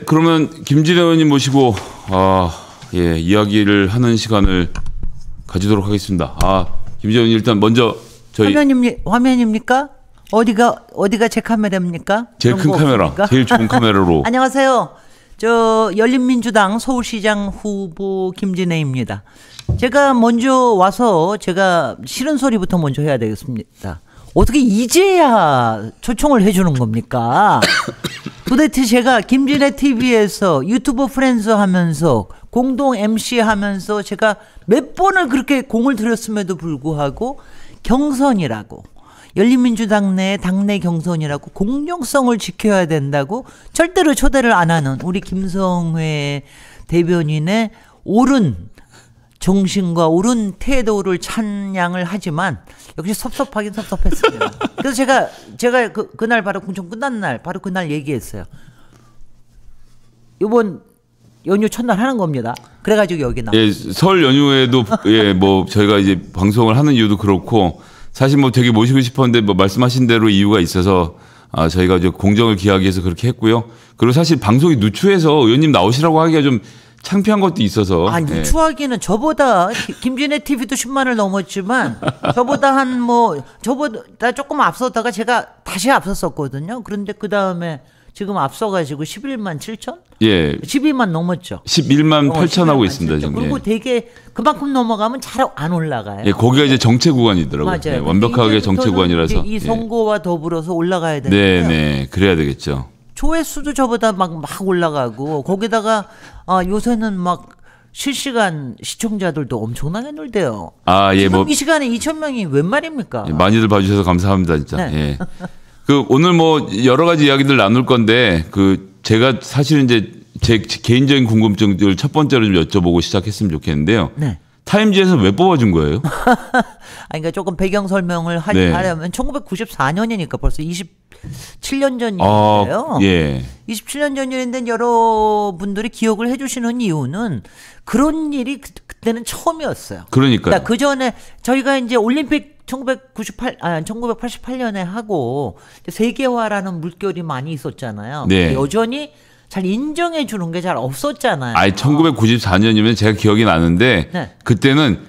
그러면 김진애 의원님 모시고 이야기를 하는 시간을 가지도록 하겠습니다. 김진애 의원님 일단 먼저 저희 화면입니까? 어디가 제 카메라입니까? 제일 큰 카메라, 없습니까? 제일 좋은 카메라로. 안녕하세요. 저 열린민주당 서울시장 후보 김진애입니다. 제가 먼저 와서 제가 싫은 소리부터 먼저 해야 되겠습니다. 어떻게 이제야 초청을 해주는 겁니까? 도대체 제가 김진애 TV에서 유튜브 프렌즈 하면서 공동 MC 하면서 제가 몇 번을 그렇게 공을 들였음에도 불구하고 경선이라고 열린민주당 내 당내 경선이라고 공정성을 지켜야 된다고 절대로 초대를 안 하는 우리 김성회 대변인의 옳은 정신과 옳은 태도를 찬양을 하지만 역시 섭섭하긴 섭섭했습니다. 그래서 제가 그날 바로 공천 끝난 날 바로 그날 얘기했어요. 이번 연휴 첫날 하는 겁니다. 그래가지고 여기 나왔어요. 예, 설 연휴에도 뭐 저희가 이제 방송을 하는 이유도 그렇고 사실 뭐 되게 모시고 싶었는데 뭐 말씀하신 대로 이유가 있어서 저희가 이제 공정을 기하기 위해서 그렇게 했고요. 그리고 사실 방송이 누추해서 의원님 나오시라고 하기가 좀 창피한 것도 있어서. 누추하기는 저보다 김진애 TV도 10만을 넘었지만 저보다 조금 앞섰다가 제가 다시 앞섰었거든요. 그런데 그 다음에 지금 앞서가지고 11만 7천? 예. 12만 넘었죠. 11만 8천 하고 있습니다. 지금. 그리고 되게 그만큼 넘어가면 잘 안 올라가요. 예, 거기가 이제 정체 구간이더라고요. 맞아요. 네, 완벽하게 정체 구간이라서. 이 선거와 더불어서 올라가야 되는데. 네, 그래야 되겠죠. 조회수도 저보다 막 올라가고 거기다가 요새는 막 실시간 시청자들도 엄청나게 늘대요. 지금 이 시간에 2,000명이 웬 말입니까? 예, 많이들 봐주셔서 감사합니다, 진짜. 네. 예. 오늘 뭐 여러 가지 이야기들 나눌 건데 제가 사실은 이제 제 개인적인 궁금증들 첫 번째로 좀 여쭤보고 시작했으면 좋겠는데요. 네. 타임지에서 왜 뽑아준 거예요? 그러니까 조금 배경 설명을 하려면 1994년이니까 벌써 27년 전 일인데요. 예. 27년 전 일인데 여러분들이 기억을 해주시는 이유는 그런 일이 그때는 처음이었어요. 그러니까요. 그 전에 저희가 이제 올림픽 1988년에 하고 세계화라는 물결이 많이 있었잖아요. 네. 여전히 잘 인정해 주는 게 잘 없었잖아요. 1994년이면 제가 기억이 나는데 네. 그때는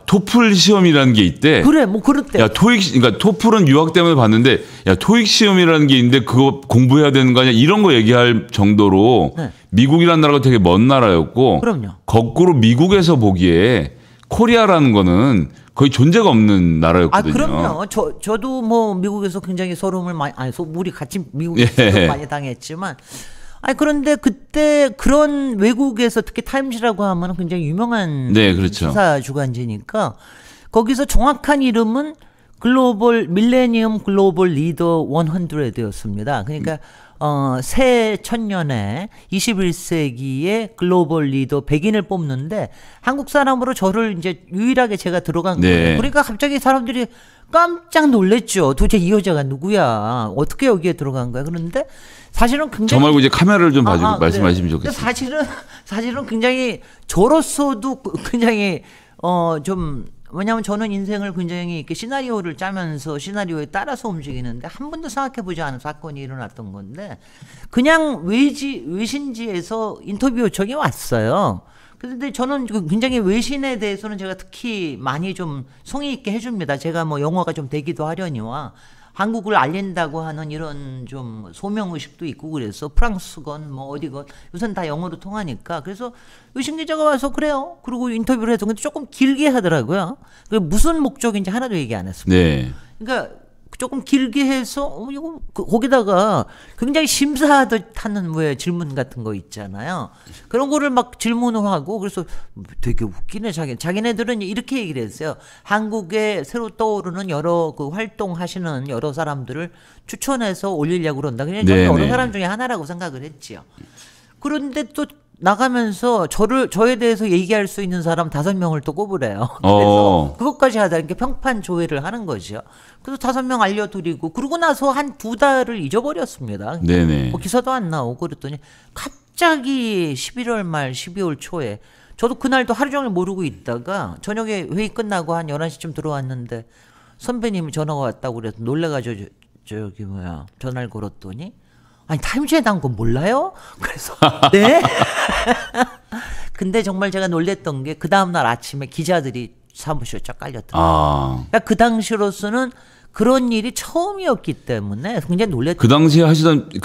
토플 시험이라는 게 있대. 그래, 뭐 그렇대. 그러니까 토플은 유학 때문에 봤는데 토익 시험이라는 게 있는데 그거 공부해야 되는 거 아니야? 이런 거 얘기할 정도로 네. 미국이라는 나라가 되게 먼 나라였고 그럼요. 거꾸로 미국에서 보기에 코리아라는 거는 거의 존재가 없는 나라였거든요. 그럼요. 저도 뭐 미국에서 굉장히 소름을 많이 우리 같이 미국에서 많이 당했지만 그런데 그때 그런 외국에서 특히 타임즈라고 하면 굉장히 유명한 그렇죠. 시사 주간지니까 거기서 정확한 이름은 밀레니엄 글로벌 리더 100였습니다. 그러니까 새 천년에 21세기의 글로벌 리더 100인을 뽑는데 한국 사람으로 저를 이제 유일하게 제가 들어간 거예요. 그러니까 갑자기 사람들이 깜짝 놀랐죠. 도대체 이 여자가 누구야? 어떻게 여기에 들어간 거야? 그런데 사실은 굉장히 저 말고 이제 카메라를 좀 봐주고 말씀하시면 좋겠어요. 사실은 굉장히 저로서도 굉장히 좀 왜냐하면 저는 인생을 굉장히 이렇게 시나리오를 짜면서 시나리오에 따라서 움직이는데 한 번도 생각해보지 않은 사건이 일어났던 건데 그냥 외신지에서 인터뷰 요청이 왔어요. 그런데 저는 굉장히 외신에 대해서는 제가 특히 많이 좀 성의 있게 해줍니다. 제가 뭐 영어가 좀 되기도 하려니와 한국을 알린다고 하는 이런 좀 소명의식도 있고 그래서 프랑스건 뭐 어디건 요새는 다 영어로 통하니까 그래서 외신 기자가 와서 그래요. 그리고 인터뷰를 해서 근데 조금 길게 하더라고요. 무슨 목적인지 하나도 얘기 안 했습니다. 네. 그러니까 조금 길게 해서 이거 굉장히 심사하듯 하는 왜 질문 같은 거 있잖아요. 그런 거를 막 질문을 하고 그래서 되게 웃기네 자기네들은 이렇게 얘기를 했어요. 한국에 새로 떠오르는 여러 활동하시는 여러 사람들을 추천해서 올리려고 그런다. 그냥 여러 사람 중에 하나라고 생각을 했지요. 그런데 또 나가면서 저에 대해서 얘기할 수 있는 사람 5명을 또 꼽으래요. 그래서 그것까지 하다 이렇게 평판 조회를 하는 거죠. 그래서 5명 알려드리고 그러고 나서 한 2달을 잊어버렸습니다. 네네. 뭐 기사도 안 나오고 그랬더니 갑자기 11월 말 12월 초에 저도 그날도 하루 종일 모르고 있다가 저녁에 회의 끝나고 한 11시쯤 들어왔는데 선배님이 전화가 왔다고 그래서 놀래가지고 전화를 걸었더니 아니 타임즈에 나온 거 몰라요? 그래서 네. 근데 정말 제가 놀랬던 게 그 다음날 아침에 기자들이 사무실에 쫙 깔렸더라고요. 그러니까 그 당시로서는 그런 일이 처음이었기 때문에 굉장히 놀랬던. 그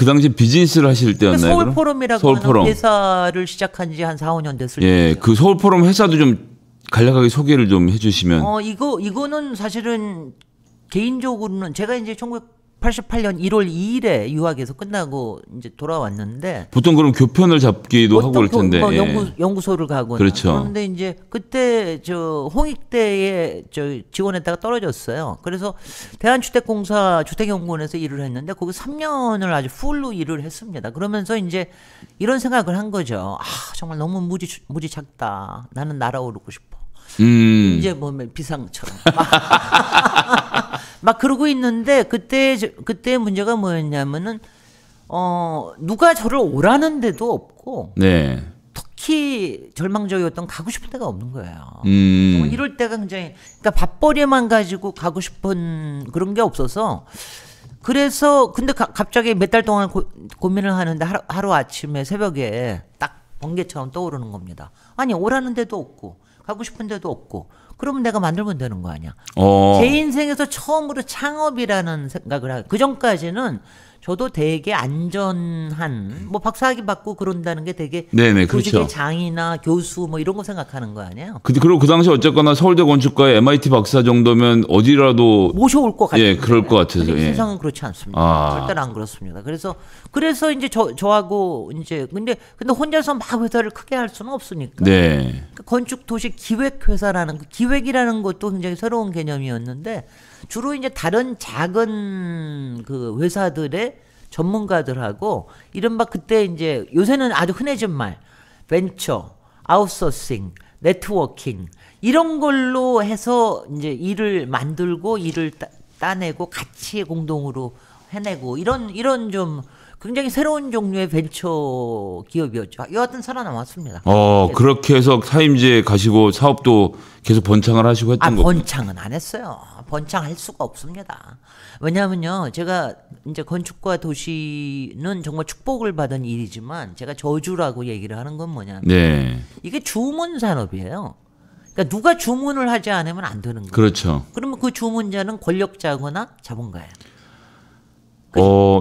당시 비즈니스를 하실 때였나요? 서울포럼이라고 하는 회사를 시작한 지 한 4, 5년 됐을 때죠. 예, 그 서울포럼 회사도 좀 간략하게 소개를 좀 해주시면. 이거는 사실은 개인적으로는 제가 이제 1988년 1월 2일에 유학에서 끝나고 이제 돌아왔는데 보통 그럼 교편을 잡기도 하고 그럴 텐데. 뭐 연구소를 가거나. 그렇죠. 그런데 이제 그때 저 홍익대에 저 지원했다가 떨어졌어요. 그래서 대한주택공사 주택연구원에서 일을 했는데 거기 3년을 아주 풀로 일을 했습니다. 그러면서 이제 이런 생각을 한 거죠. 정말 너무 무지 작다. 나는 날아오르고 싶어. 이제 뭐 비상처럼 막 그러고 있는데 그때 문제가 뭐였냐면은 누가 저를 오라는 데도 없고 네. 특히 절망적이었던 가고 싶은 데가 없는 거예요. 이럴 때가 굉장히 그러니까 밥벌이만 가지고 가고 싶은 그런 게 없어서 그래서 근데 갑자기 몇 달 동안 고민을 하는데 하루 아침에 새벽에 딱 번개처럼 떠오르는 겁니다. 아니 오라는 데도 없고 가고 싶은 데도 없고 그러면 내가 만들면 되는 거 아니야. 제 인생에서 처음으로 창업이라는 생각을 하고 그 전까지는 저도 되게 안전한 뭐 박사학위 받고 그런다는 게 되게 네네, 조직의 그렇죠. 장이나 교수 뭐 이런 거 생각하는 거 아니에요. 그리고 그 당시 어쨌거나 서울대 건축과의 MIT 박사 정도면 어디라도 모셔올 것 같아요. 예, 그럴 것 같아서. 예. 세상은 그렇지 않습니다. 절대로 안 그렇습니다. 그래서 이제 저하고 이제 근데 혼자서 막 회사를 크게 할 수는 없으니까. 네. 건축 도시 기획 회사라는 그 기획이라는 것도 굉장히 새로운 개념이었는데 주로 이제 다른 작은 그 회사들의 전문가들하고 이른바 그때 이제 요새는 아주 흔해진 말 벤처, 아웃소싱, 네트워킹 이런 걸로 해서 이제 일을 만들고 일을 따내고 같이 공동으로 해내고 이런 좀 굉장히 새로운 종류의 벤처 기업이었죠. 여하튼 살아남았습니다. 그렇게 해서 타임즈에 가시고 사업도 계속 번창을 하시고 했던 거죠. 번창은 안 했어요. 번창할 수가 없습니다. 왜냐하면요, 제가 이제 건축과 도시는 정말 축복을 받은 일이지만 제가 저주라고 얘기를 하는 건 뭐냐면 네. 이게 주문 산업이에요. 그러니까 누가 주문을 하지 않으면 안 되는 거예요. 그렇죠. 그러면 그 주문자는 권력자거나 자본가예요.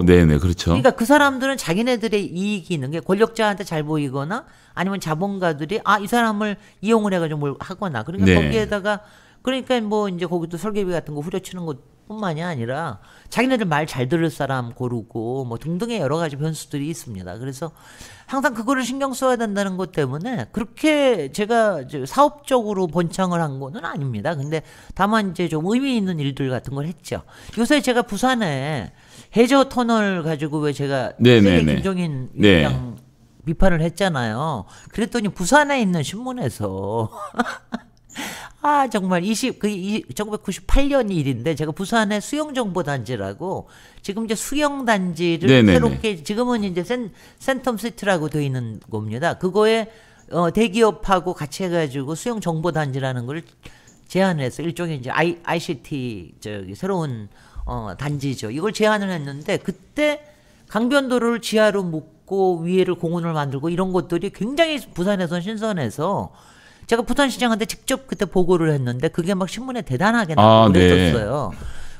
네네, 그렇죠. 그러니까 그 사람들은 자기네들의 이익이 있는 게 권력자한테 잘 보이거나 아니면 자본가들이 이 사람을 이용을 해가지고 뭘 하거나 그러니까 네. 거기에다가 그러니까 뭐 이제 거기도 설계비 같은 거 후려치는 것뿐만이 아니라 자기네들 말 잘 들을 사람 고르고 뭐 등등의 여러 가지 변수들이 있습니다. 그래서 항상 그거를 신경 써야 된다는 것 때문에 그렇게 제가 사업적으로 번창을 한 거는 아닙니다. 근데 다만 이제 좀 의미 있는 일들 같은 걸 했죠. 요새 제가 부산에 해저 터널 가지고 왜 제가 세계 김종인 위원장 비판을 했잖아요. 그랬더니 부산에 있는 신문에서 정말 1998년 일인데 제가 부산에 수영정보단지라고 지금 이제 수영단지를 새롭게 지금은 이제 센텀시티라고 되어 있는 겁니다. 그거에 대기업하고 같이 해가지고 수영정보단지라는 걸 제안을 해서 일종의 이제 ICT 새로운 단지죠. 이걸 제안을 했는데 그때 강변도로를 지하로 묶고 위에를 공원을 만들고 이런 것들이 굉장히 부산에선 신선해서 제가 부산시장한테 직접 그때 보고를 했는데 그게 막 신문에 대단하게 나오고 그랬었어요.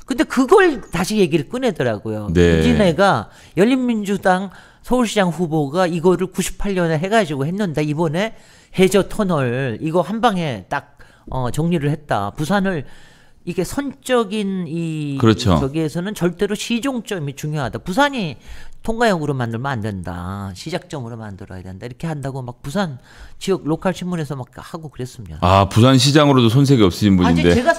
근데 그걸 다시 얘기를 꺼내더라고요. 이진애가 열린민주당 서울시장 후보가 이거를 98년에 해가지고 했는데 이번에 해저 터널 이거 한 방에 딱 정리를 했다. 부산을 이게 선적인 저기에서는 절대로 시종점이 중요하다. 부산이 통과역으로 만들면 안 된다. 시작점으로 만들어야 된다. 이렇게 한다고 막 부산 지역 로컬 신문에서 막 하고 그랬습니다. 부산시장으로도 손색이 없으신 분인데. 제가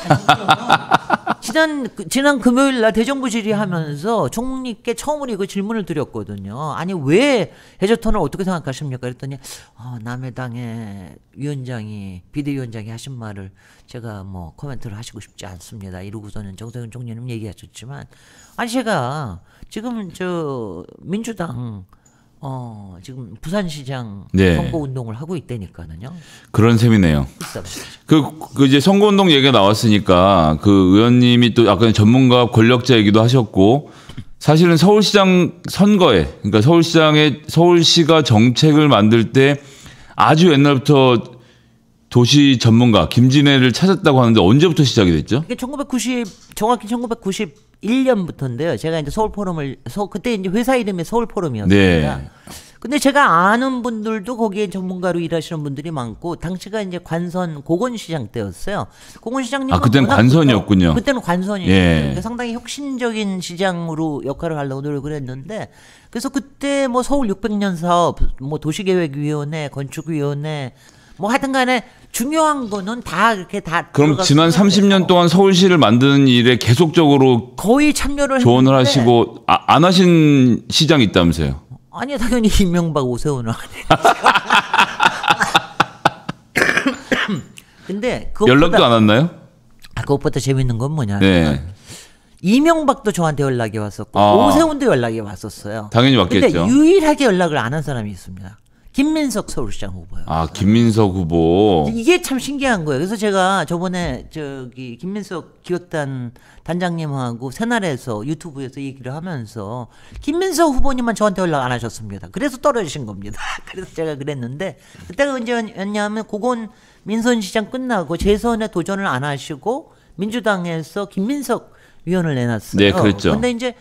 사실은 지난 금요일 날 대정부 질의하면서 총리께 처음으로 이거 질문을 드렸거든요. 아니 왜 해저터널 어떻게 생각하십니까? 그랬더니 남의 당의 위원장이 비대위원장이 하신 말을 제가 뭐 코멘트를 하시고 싶지 않습니다. 이러고서는 정세균 총리는 얘기하셨지만 제가 지금 민주당 지금 부산시장 선거 운동을 하고 있다니까요. 그런 셈이네요. 그 이제 선거 운동 얘기가 나왔으니까 그 의원님이 또 아까 전문가 권력자 얘기도 하셨고 사실은 서울시장 선거에, 그러니까 서울시가 정책을 만들 때 아주 옛날부터 도시 전문가 김진애를 찾았다고 하는데 언제부터 시작이 됐죠? 이게 정확히 1991년부터인데요. 제가 이제 그때 이제 회사 이름이 서울포럼이었습니다. 네. 근데 제가 아는 분들도 거기에 전문가로 일하시는 분들이 많고, 당시가 이제 고건시장 때였어요. 고건시장님. 그때는 관선이었군요. 그때는 관선이었어요. 예. 그러니까 상당히 혁신적인 시장으로 역할을 하려고 노력을 했는데, 그래서 그때 뭐 서울 600년 사업, 뭐 도시계획위원회, 건축위원회, 뭐 하여튼간에 중요한 거는 다 이렇게 다. 그럼 지난 30년 동안 서울시를 만드는 일에 계속적으로 거의 참여를 조언을 했는데, 하시고 안 하신 시장이 있다면서요? 아니 당연히 이명박 오세훈은 안 해. 근데 연락도 안 왔나요? 그것보다 재밌는 건 뭐냐면, 네. 이명박도 저한테 연락이 왔었고 오세훈도 연락이 왔었어요. 당연히 왔겠죠. 근데 유일하게 연락을 안 한 사람이 있습니다. 김민석 서울시장 후보요. 김민석 후보. 이게 참 신기한 거예요. 그래서 제가 저번에 김민석 기획단 단장님하고 새날에서 유튜브에서 얘기를 하면서 김민석 후보님만 저한테 연락 안 하셨습니다. 그래서 떨어지신 겁니다. 그래서 제가 그랬는데, 그때가 언제였냐면 고건 민선시장 끝나고 재선에 도전을 안 하시고 민주당에서 김민석 위원을 내놨어요. 네, 그랬죠. 근데 이제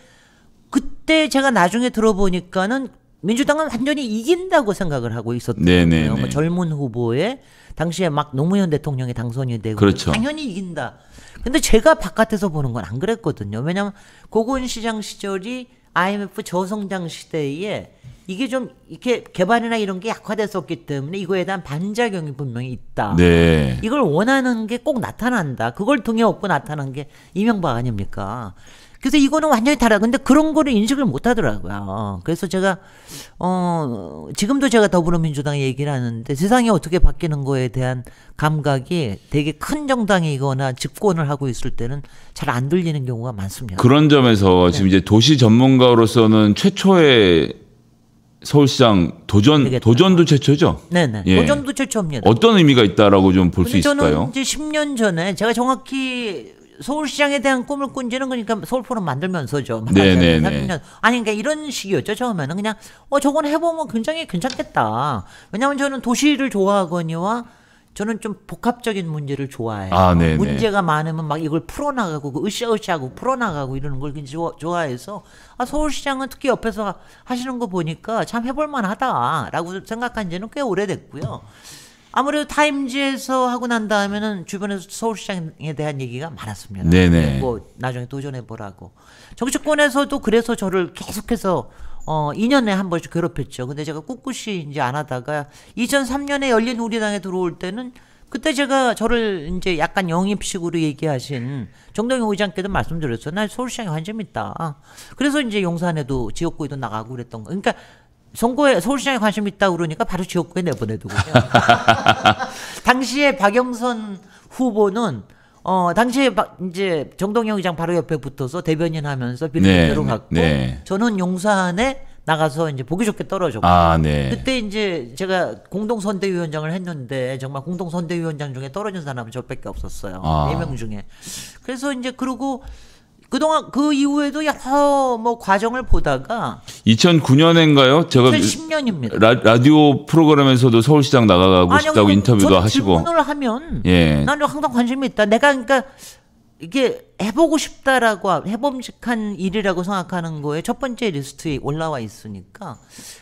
그때 제가 나중에 들어보니까는 민주당은 완전히 이긴다고 생각을 하고 있었던 거예요. 뭐 젊은 후보에 당시에 막 노무현 대통령이 당선이 되고, 그렇죠. 당연히 이긴다. 근데 제가 바깥에서 보는 건 안 그랬거든요. 왜냐하면 고건시장 시절이 IMF 저성장 시대에 이게 좀 이렇게 개발이나 이런 게 약화됐었기 때문에 이거에 대한 반작용이 분명히 있다. 네. 이걸 원하는 게 꼭 나타난다. 그걸 등에 업고 나타난 게 이명박 아닙니까? 그래서 이거는 완전히 다르다. 근데 그런 거를 인식을 못 하더라고요. 그래서 제가 지금도 제가 더불어민주당 얘기를 하는데, 세상이 어떻게 바뀌는 거에 대한 감각이 되게 큰 정당이거나 집권을 하고 있을 때는 잘 안 들리는 경우가 많습니다. 그런 점에서 지금 이제 도시 전문가로서는 최초의 서울시장 도전도 최초죠? 네네. 예. 도전도 최초입니다. 어떤 의미가 있다라고 좀 볼 수 있을까요? 저는 이제 10년 전에 제가 정확히 서울시장에 대한 꿈을 꾼 지는 그러니까 서울포럼 만들면서죠. 네네네. 아니 그러니까 이런 식이었죠. 처음에는 그냥 저건 해보면 굉장히 괜찮겠다. 왜냐하면 저는 도시를 좋아하거니와 저는 좀 복합적인 문제를 좋아해요. 네네. 문제가 많으면 막 이걸 풀어나가고 으쌰으쌰하고 풀어나가고 이러는 걸 굉장히 좋아해서 서울시장은 특히 옆에서 하시는 거 보니까 참 해볼 만하다라고 생각한 지는 꽤 오래됐고요. 아무래도 타임즈에서 하고 난 다음에는 주변에서 서울시장에 대한 얘기가 많았습니다. 네네. 뭐 나중에 도전해보라고. 정치권에서도 그래서 저를 계속해서 2년에 한 번씩 괴롭혔죠. 근데 제가 꿋꿋이 이제 안 하다가 2003년에 열린 우리당에 들어올 때는 그때 제가 저를 이제 약간 영입식으로 얘기하신 정동영 의장께도 말씀드렸어요. 나 서울시장에 관심 있다. 그래서 이제 용산에도 지역구에도 나가고 그랬던 거. 그러니까 선거에 서울시장에 관심 있다고 그러니까 바로 지역구에 내보내두고요. 당시에 박영선 후보는 당시에 이제 정동영 의장 바로 옆에 붙어서 대변인 하면서 비례대표로 갔고, 저는 용산에 나가서 이제 보기 좋게 떨어졌고, 그때 이제 제가 공동선대위원장을 했는데 정말 공동선대위원장 중에 떨어진 사람은 저밖에 없었어요. 4명 중에. 그래서 이제 그러고 그동안 그 이후에도 여러 뭐 과정을 보다가 2009년인가요? 제가 2010년입니다. 라디오 프로그램에서도 서울시장 나가고 싶다고 인터뷰도 하시고. 질문을 하면 나는 항상 관심이 있다. 내가 그러니까 이게 해보고 싶다라고 해봄직한 일이라고 생각하는 거에 첫 번째 리스트에 올라와 있으니까.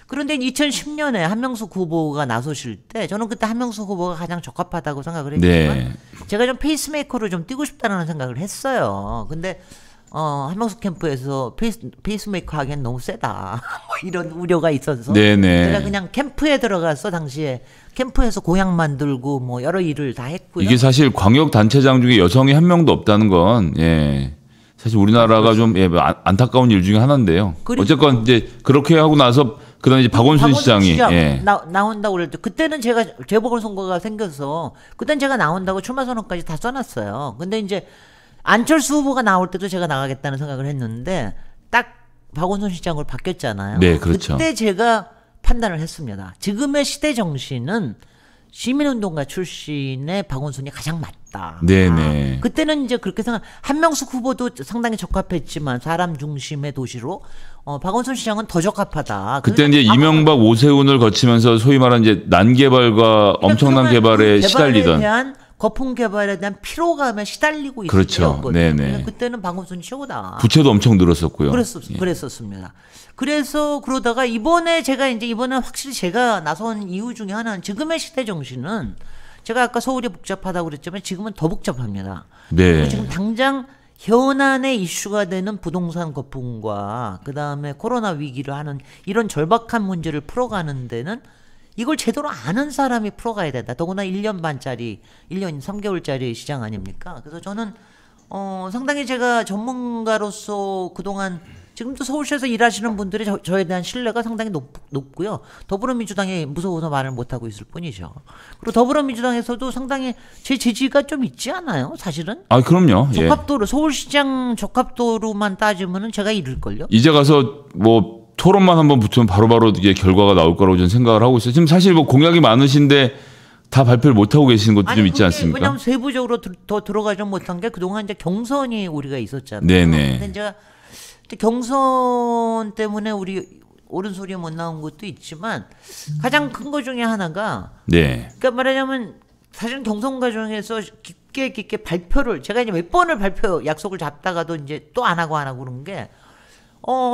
그런데 2010년에 한명숙 후보가 나서실 때 저는 그때 한명숙 후보가 가장 적합하다고 생각을 했지만 제가 좀 페이스메이커로 좀 뛰고 싶다는 생각을 했어요. 근데 한명숙 캠프에서 페이스메이커 하기엔 너무 세다. 뭐 이런 우려가 있어서 제가 그냥 캠프에 들어가서 당시에 캠프에서 공약 만들고 뭐 여러 일을 다 했고요. 이게 사실 광역 단체장 중에 여성이 한 명도 없다는 건 사실 우리나라가 좀 안타까운 일 중에 하나인데요. 어쨌건 이제 그렇게 하고 나서 그다음에 이제 박원순 시장이 나온다고 그럴 때 그때는 제가 재보궐선거가 생겨서 그때는 제가 나온다고 출마 선언까지 다 써놨어요. 근데 이제 안철수 후보가 나올 때도 제가 나가겠다는 생각을 했는데 딱 박원순 시장으로 바뀌었잖아요. 네, 그렇죠. 그때 제가 판단을 했습니다. 지금의 시대 정신은 시민운동가 출신의 박원순이 가장 맞다. 네네. 그때는 이제 그렇게 생각. 한명숙 후보도 상당히 적합했지만 사람 중심의 도시로 박원순 시장은 더 적합하다. 그때 이제 이명박 오세훈을 거치면서 소위 말하는 이제 난개발과 엄청난 개발에 시달리던. 대한 거품 개발에 대한 피로감에 시달리고 있을 그렇죠. 때였거든요. 네네. 그때는 박원순 최고다. 부채도 엄청 늘었었고요. 그랬었습니다. 그래서 그러다가 이번에 확실히 제가 나선 이유 중에 하나는 지금의 시대 정신은 제가 아까 서울이 복잡하다고 그랬지만 지금은 더 복잡합니다. 네. 지금 당장 현안의 이슈가 되는 부동산 거품과 그다음에 코로나 위기를 하는 이런 절박한 문제를 풀어가는 데는 이걸 제대로 아는 사람이 풀어가야 된다. 더구나 1년 반짜리, 1년 3개월짜리 시장 아닙니까? 그래서 저는 상당히 제가 전문가로서 그동안 지금도 서울시에서 일하시는 분들이 저에 대한 신뢰가 상당히 높고요. 더불어민주당이 무서워서 말을 못하고 있을 뿐이죠. 그리고 더불어민주당에서도 상당히 제 지지가 좀 있지 않아요? 사실은? 아, 그럼요. 적합도로, 서울시장 적합도로만 따지면은 제가 이를걸요? 이제 가서 뭐 토론만 한번 붙으면 바로바로 이게 결과가 나올 거라고 저는 생각을 하고 있어요. 지금 사실 뭐 공약이 많으신데 다 발표를 못 하고 계시는 것도 좀 있지 않습니까? 왜냐하면 세부적으로 더 들어가지 못한 게 그동안 이제 경선이 우리가 있었잖아요. 네네. 근데 제가 경선 때문에 우리 옳은 소리 못 나온 것도 있지만 가장 큰 것 중에 하나가 네. 그러니까 말하자면 사실은 경선 과정에서 깊게 발표를 제가 이제 몇 번을 약속을 잡다가도 이제 또 안 하고 그런 게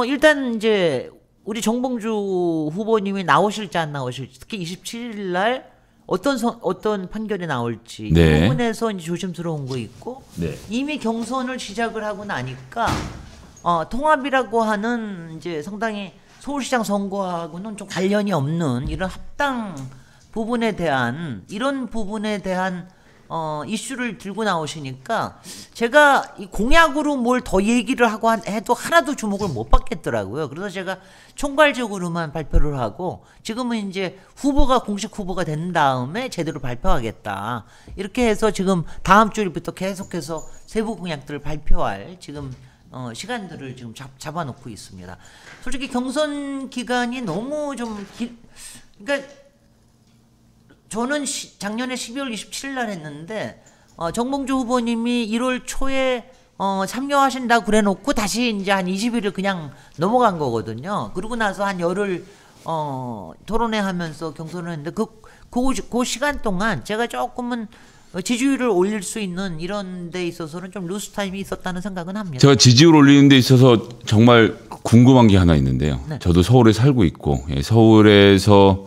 일단 이제 우리 정봉주 후보님이 나오실지 안 나오실지 특히 27일 날 어떤 판결이 나올지 네. 이 부분에서 이제 조심스러운 거 있고 네. 이미 경선을 시작을 하고 나니까 통합이라고 하는 이제 상당히 서울시장 선거하고는 좀 관련이 없는 이런 합당 부분에 대한 이슈를 들고 나오시니까 제가 이 공약으로 뭘 더 얘기를 하고 해도 하나도 주목을 못 받겠더라고요. 그래서 제가 총괄적으로만 발표를 하고 지금은 이제 공식 후보가 된 다음에 제대로 발표하겠다. 이렇게 해서 지금 다음 주부터 계속해서 세부 공약들을 발표할 지금 시간들을 지금 잡아놓고 있습니다. 솔직히 경선 기간이 너무 그러니까 저는 작년에 12월 27일 날 했는데 정봉주 후보님이 1월 초에 참여하신다고 그래놓고 다시 이제 한 20일을 그냥 넘어간 거거든요. 그러고 나서 한 열흘 토론회 하면서 경선을 했는데 그 시간 동안 제가 조금은 지지율을 올릴 수 있는 이런 데 있어서는 좀 루스 타임이 있었다는 생각은 합니다. 제가 지지율 올리는 데 있어서 정말 궁금한 게 하나 있는데요. 네. 저도 서울에 살고 있고 서울에서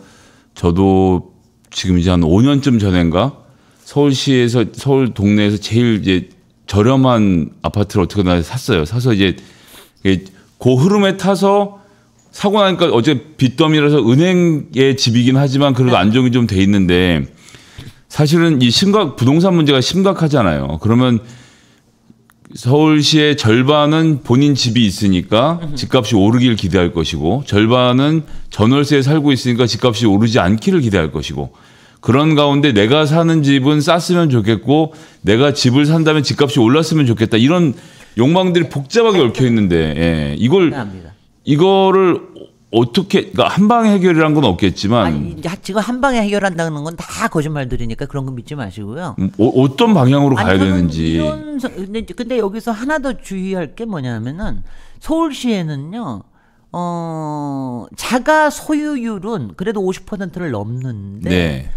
저도 지금 이제 한 5년쯤 전인가 서울 동네에서 제일 이제 저렴한 아파트를 어떻게나 샀어요. 사서 이제 그 흐름에 타서 사고 나니까 어제 빚더미라서 은행의 집이긴 하지만 그래도 안정이 좀 돼 있는데 사실은 부동산 문제가 심각하잖아요. 그러면 서울시의 절반은 본인 집이 있으니까 집값이 오르길 기대할 것이고 절반은 전월세에 살고 있으니까 집값이 오르지 않기를 기대할 것이고 그런 가운데 내가 사는 집은 쌌으면 좋겠고 내가 집을 산다면 집값이 올랐으면 좋겠다. 이런 욕망들이 복잡하게 얽혀 있는데 이거를 어떻게 그러니까 한 방에 해결이란 건 없겠지만 지금 한 방에 해결한다는 건 다 거짓말들이니까 그런 거 믿지 마시고요. 어떤 방향으로 가야 되는지. 근데 여기서 하나 더 주의할 게 뭐냐면은 서울시에는요. 자가 소유율은 그래도 50%를 넘는데 네.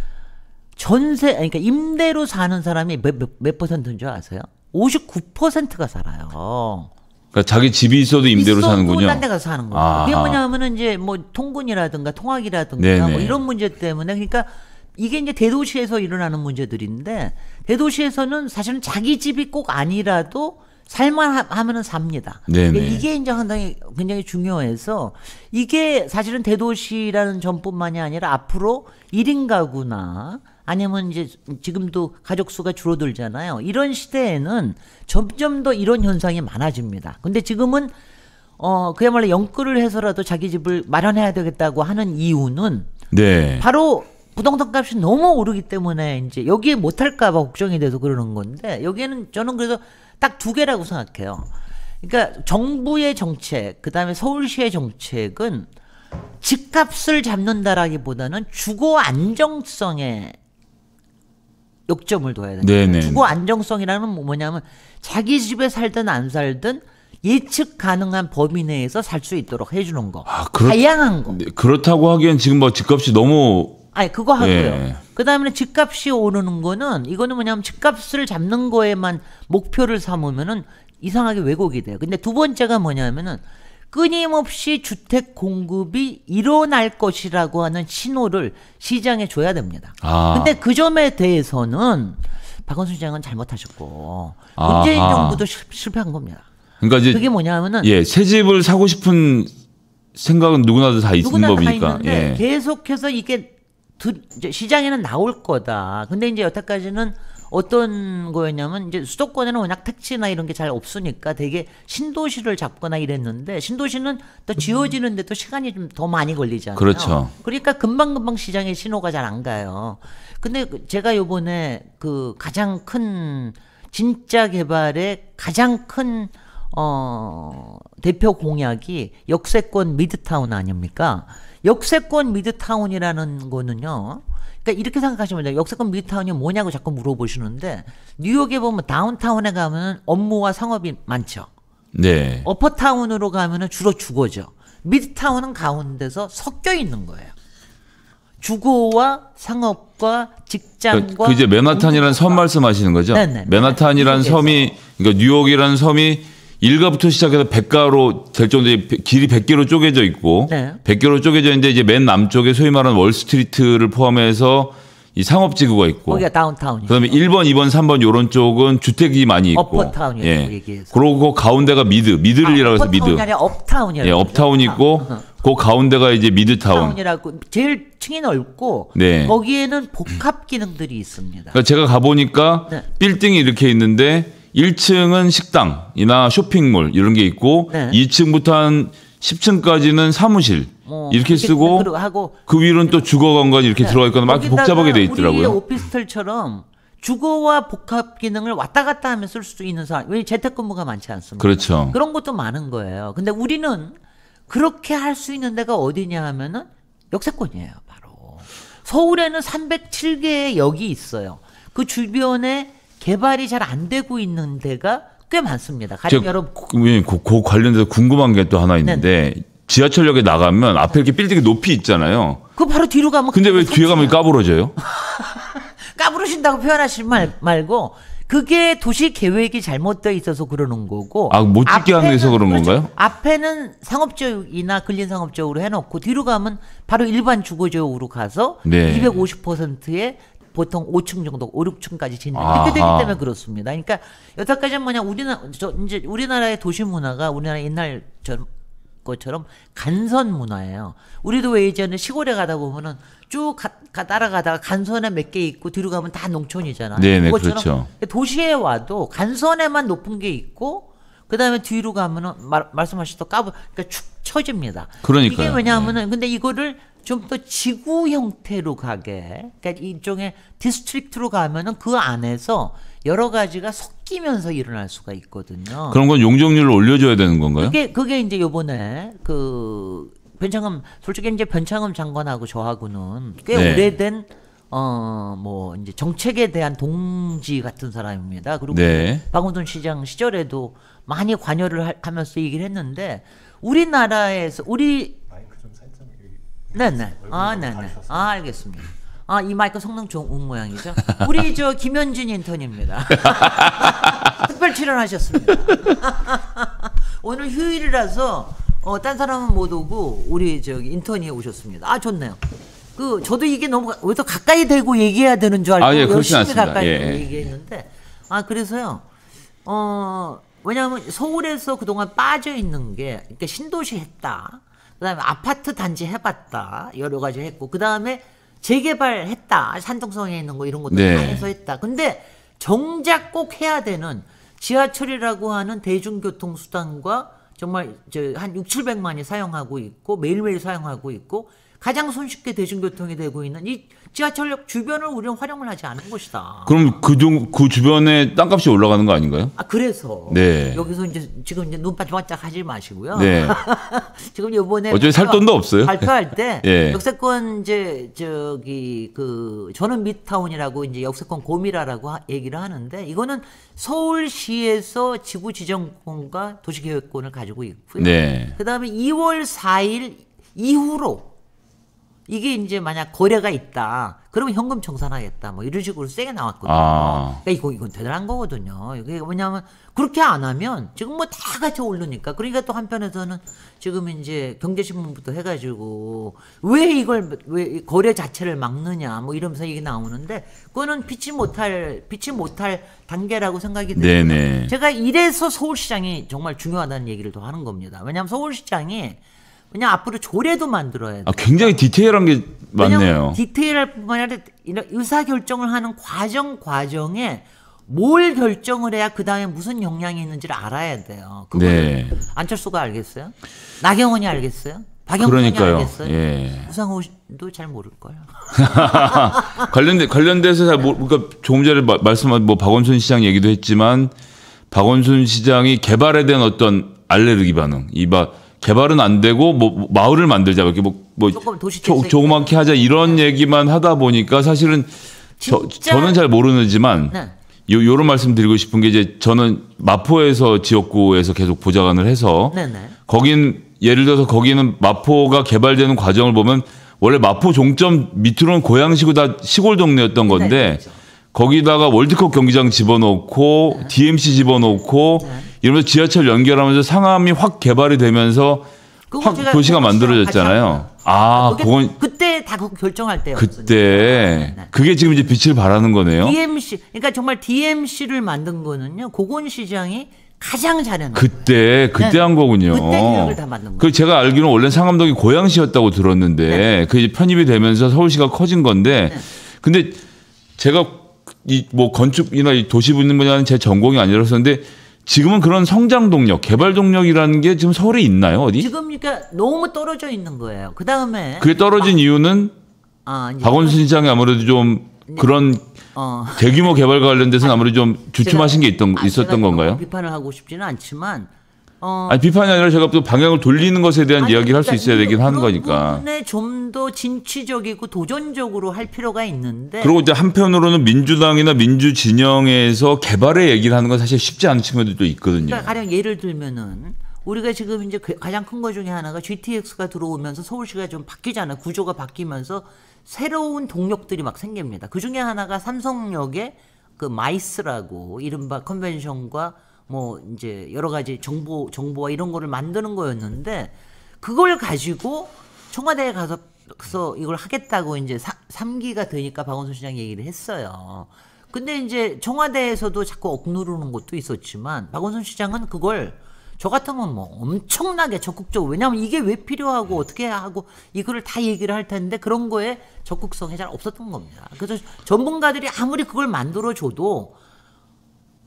그러니까 임대로 사는 사람이 몇 퍼센트인 줄 아세요? 59%가 살아요. 그러니까 자기 집이 있어도 임대로 사는군요. 딴 데 가서 사는 거예요. 그게 뭐냐면은 이제 뭐 통근이라든가 통학이라든가 뭐 이런 문제 때문에 그러니까 이게 이제 대도시에서 일어나는 문제들인데 대도시에서는 사실은 자기 집이 꼭 아니라도 살만 하면은 삽니다. 그러니까 이게 이제 굉장히 중요해서 이게 사실은 대도시라는 점뿐만이 아니라 앞으로 1인 가구나 아니면 이제 지금도 가족 수가 줄어들잖아요. 이런 시대에는 점점 더 이런 현상이 많아집니다. 근데 지금은 그야말로 연끌을 해서라도 자기 집을 마련해야 되겠다고 하는 이유는 바로 부동산 값이 너무 오르기 때문에 이제 여기에 못할까 봐 걱정이 돼서 그러는 건데 여기에는 저는 그래서 딱 두 개라고 생각해요. 그러니까 정부의 정책, 그다음에 서울시의 정책은 집값을 잡는다라기보다는 주거 안정성에 역점을 둬야 네네. 됩니다. 주거 안정성이라는 뭐냐면 자기 집에 살든 안 살든 예측 가능한 범위 내에서 살 수 있도록 해주는 거. 다양한 거. 네, 그렇다고 하기엔 지금 뭐 집값이 너무 아니 그거 하고요. 예. 그다음에 집값이 오르는 거는 이거는 뭐냐면 집값을 잡는 거에만 목표를 삼으면은 이상하게 왜곡이 돼요. 근데 두 번째가 뭐냐면은 끊임없이 주택 공급이 일어날 것이라고 하는 신호를 시장에 줘야 됩니다. 근데 그 점에 대해서는 박원순 시장은 잘못하셨고 문재인 정부도 실패한 겁니다. 그러니까 이제 그게 뭐냐면은 새 집을 사고 싶은 생각은 누구나도 다 있는 법이니까. 계속해서 이게 이제 시장에는 나올 거다. 근데 이제 여태까지는 어떤 거였냐면 이제 수도권에는 워낙 택지나 이런 게 잘 없으니까 되게 신도시를 잡거나 이랬는데 신도시는 또 지어지는데 또 시간이 좀 더 많이 걸리잖아요. 그렇죠. 그러니까 금방금방 시장에 신호가 잘 안 가요. 근데 제가 요번에 그 가장 큰 진짜 개발의 가장 큰 대표 공약이 역세권 미드타운 아닙니까? 역세권 미드타운이라는 거는요. 그러니까 이렇게 생각하시면 돼요. 역세권 미드타운이 뭐냐고 자꾸 물어보시는데 뉴욕에 보면 다운타운에 가면 업무와 상업이 많죠. 네. 어퍼타운으로 가면은 주로 주거죠. 미드타운은 가운데서 섞여 있는 거예요. 주거와 상업과 직장과 그 이제 맨하탄이라는 섬 말씀하시는 거죠? 네네. 맨하탄이라는 섬이 그러니까 뉴욕이라는 섬이 1가부터 시작해서 100가로 될 정도의 길이 100개로 쪼개져 있고 100개로 쪼개져 있는데 이제 맨 남쪽에 소위 말하는 월스트리트를 포함해서 이 상업지구가 있고 거기가 다운타운이죠. 그다음에 1번, 2번, 3번 요런 쪽은 주택이 많이 있고 어퍼타운이라고 얘기해서. 그리고 가운데가 미들이라고 해서 미드. 어퍼타운이 아니라 업타운이라고. 업타운 있고 그 가운데가 이제 미드타운. 타운이라고 제일 층이 넓고 거기에는 복합 기능들이 있습니다. 그러니까 제가 가 보니까 빌딩이 이렇게 있는데 1층은 식당이나 쇼핑몰 이런 게 있고 2층부터 한 10층까지는 사무실 이렇게 쓰고 하고 그 위로는 또 주거 공간 이렇게 들어가 있거나 막 복잡하게 돼 있더라고요. 우리 오피스텔처럼 주거와 복합 기능을 왔다 갔다 하면 쓸 수 있는 상황. 왜 재택근무가 많지 않습니까? 그렇죠. 그런 것도 많은 거예요. 근데 우리는 그렇게 할 수 있는 데가 어디냐 하면은 역세권이에요. 바로 서울에는 307개의 역이 있어요. 그 주변에 개발이 잘 안 되고 있는 데가 꽤 많습니다. 가령 여러분 그 관련돼서 궁금한 게 또 하나 있는데 지하철역에 나가면 앞에 이렇게 빌딩이 높이 있잖아요. 그 바로 뒤로 가면 근데 왜 뒤에 가면 까부러져요? 까부러진다고 표현하지 말고 그게 도시 계획이 잘못되어 있어서 그러는 거고. 못 찍게 하기 위해서 그런 건가요? 앞에는 상업지역이나 근린상업지역으로 해놓고 뒤로 가면 바로 일반 주거지역으로 가서 250%의 보통 5층 정도, 5, 6층까지 짓는 이렇게 되기 때문에 그렇습니다. 그러니까 여태까지는 뭐냐 이제 우리나라의 도시 문화가 우리나라 옛날 것처럼 간선 문화예요. 우리도 왜 예전에 시골에 가다 보면은 쭉 따라가다가 간선에 몇 개 있고 뒤로 가면 다 농촌이잖아요. 네네, 그것처럼 그렇죠. 도시에 와도 간선에만 높은 게 있고 그다음에 뒤로 가면은 말씀하셨던 그러니까 축 처집니다. 그러니까요. 이게 왜냐하면은 근데 이거를 좀 더 지구 형태로 가게, 그러니까 일종의 디스트릭트로 가면은 그 안에서 여러 가지가 섞이면서 일어날 수가 있거든요. 그런 건 용적률을 올려줘야 되는 건가요? 그게 이제 요번에 그 변창흠 솔직히 이제 변창흠 장관하고 저하고는 꽤 오래된 뭐 이제 정책에 대한 동지 같은 사람입니다. 그리고 박원순 시장 시절에도 많이 관여를 하면서 얘기를 했는데 우리나라에서 네네. 알겠습니다. 이 마이크 성능 좋은 모양이죠. 우리 김현진 인턴입니다. 특별 출연하셨습니다. 오늘 휴일이라서 딴 사람은 못 오고 우리 인턴이 오셨습니다. 좋네요. 저도 이게 너무 왜 더 가까이 대고 얘기해야 되는 줄 알고 열심히 가까이 대고 얘기했는데 그래서요. 왜냐하면 서울에서 그동안 빠져 있는 게 그러니까 신도시 했다. 그다음에 아파트 단지 해봤다. 여러 가지 했고 그다음에 재개발했다. 산둥성에 있는 거 이런 것도 다 해서 했다. 근데 정작 꼭 해야 되는 지하철이라고 하는 대중교통수단과 정말 한 6, 700만이 사용하고 있고 매일매일 사용하고 있고 가장 손쉽게 대중교통이 되고 있는 이 지하철역 주변을 우리는 활용을 하지 않은 것이다. 그럼 그 주변에 땅값이 올라가는 거 아닌가요? 그래서 네. 여기서 이제 지금 이제 눈 반짝반짝 하지 마시고요. 네. 지금 이번에 어차피 살 돈도 없어요. 발표할 때 예. 역세권 이제 저는 미드타운이라고 이제 역세권 고미라라고 얘기를 하는데 이거는 서울시에서 지구지정권과 도시계획권을 가지고 있고요. 네. 그다음에 2월 4일 이후로 이게 이제 만약 거래가 있다. 그러면 현금 청산하겠다. 뭐 이런 식으로 세게 나왔거든요. 그러니까 이건 대단한 거거든요. 이게 뭐냐면 그렇게 안 하면 지금 뭐 다 같이 오르니까. 그러니까 또 한편에서는 지금 이제 경제신문부터 해가지고 왜 거래 자체를 막느냐 뭐 이러면서 얘기 나오는데 그거는 피치 못할 단계라고 생각이 네네. 들고요. 제가 이래서 서울시장이 정말 중요하다는 얘기를 더 하는 겁니다. 왜냐하면 서울시장이 그냥 앞으로 조례도 만들어야 돼. 굉장히 디테일한 게 많네요. 디테일할 뿐만 아니라 이런 의사결정을 하는 과정에 뭘 결정을 해야 그 다음에 무슨 영향이 있는지를 알아야 돼요. 그거는 안철수가 알겠어요? 나경원이 알겠어요? 박영선이 알겠어요? 예. 우상호도 잘 모를걸. 관련돼서 그러니까 조금 전에 말씀한 박원순 시장 얘기도 했지만 박원순 시장이 개발에 대한 어떤 알레르기 반응, 개발은 안 되고 마을을 만들자 이렇게 조금 도시 조그맣게 하자 이런 얘기만 하다 보니까 사실은 저는 잘 모르지만 요런 말씀 드리고 싶은 게 이제 저는 마포에서 지역구에서 계속 보좌관을 해서 거긴 예를 들어서 거기는 마포가 개발되는 과정을 보면 원래 마포 종점 밑으로는 고양시고 다 시골 동네였던 건데 거기다가 월드컵 경기장 집어넣고 DMC 집어넣고 이러면서 지하철 연결하면서 상암이 확 개발이 되면서 확 도시가 만들어졌잖아요. 그건 그때 다 결정할 때요. 그때 그게 지금 이제 빛을 발하는 거네요. DMC 그러니까 정말 DMC를 만든 거는요. 고건시장이 가장 잘해놓은 그때 한 거군요. 그때 기억을 다 만든 그 제가 알기로는 원래 상암동이 고양시였다고 들었는데 그게 편입이 되면서 서울시가 커진 건데 근데 제가 뭐 건축이나 이 도시 분야 분야는 제 전공이 아니라서 근데 지금은 그런 성장 동력, 개발 동력이라는 게 지금 서울에 있나요? 어디? 지금 그러니까 너무 떨어져 있는 거예요. 그 다음에 그게 떨어진 이유는 박원순 시장이 아무래도 좀 그런 대규모 개발과 관련돼서는 아무래도 좀 주춤하신 게 있었던 건가요? 비판을 하고 싶지는 않지만 비판이 아니라 제가 또 방향을 돌리는 것에 대한 이야기를 할 수 있어야 되긴 하는 거니까. 부분에 좀 더 진취적이고 도전적으로 할 필요가 있는데. 그리고 이제 한편으로는 민주당이나 민주 진영에서 개발의 얘기를 하는 건 사실 쉽지 않은 친구들도 있거든요. 그러니까 가령 예를 들면은 우리가 지금 이제 가장 큰 거 중에 하나가 GTX가 들어오면서 서울시가 좀 바뀌잖아요. 구조가 바뀌면서 새로운 동력들이 막 생깁니다. 그 중에 하나가 삼성역의 그 마이스라고 이른바 컨벤션과 뭐 이제 여러 가지 정보와 이런 거를 만드는 거였는데 그걸 가지고 청와대에 가서 이걸 하겠다고 이제 3기가 되니까 박원순 시장 얘기를 했어요. 근데 이제 청와대에서도 자꾸 억누르는 것도 있었지만 박원순 시장은 그걸 저 같으면 뭐 엄청나게 적극적으로 왜냐하면 이게 왜 필요하고 어떻게 하고 이거를 다 얘기를 할 텐데 그런 거에 적극성이 잘 없었던 겁니다. 그래서 전문가들이 아무리 그걸 만들어줘도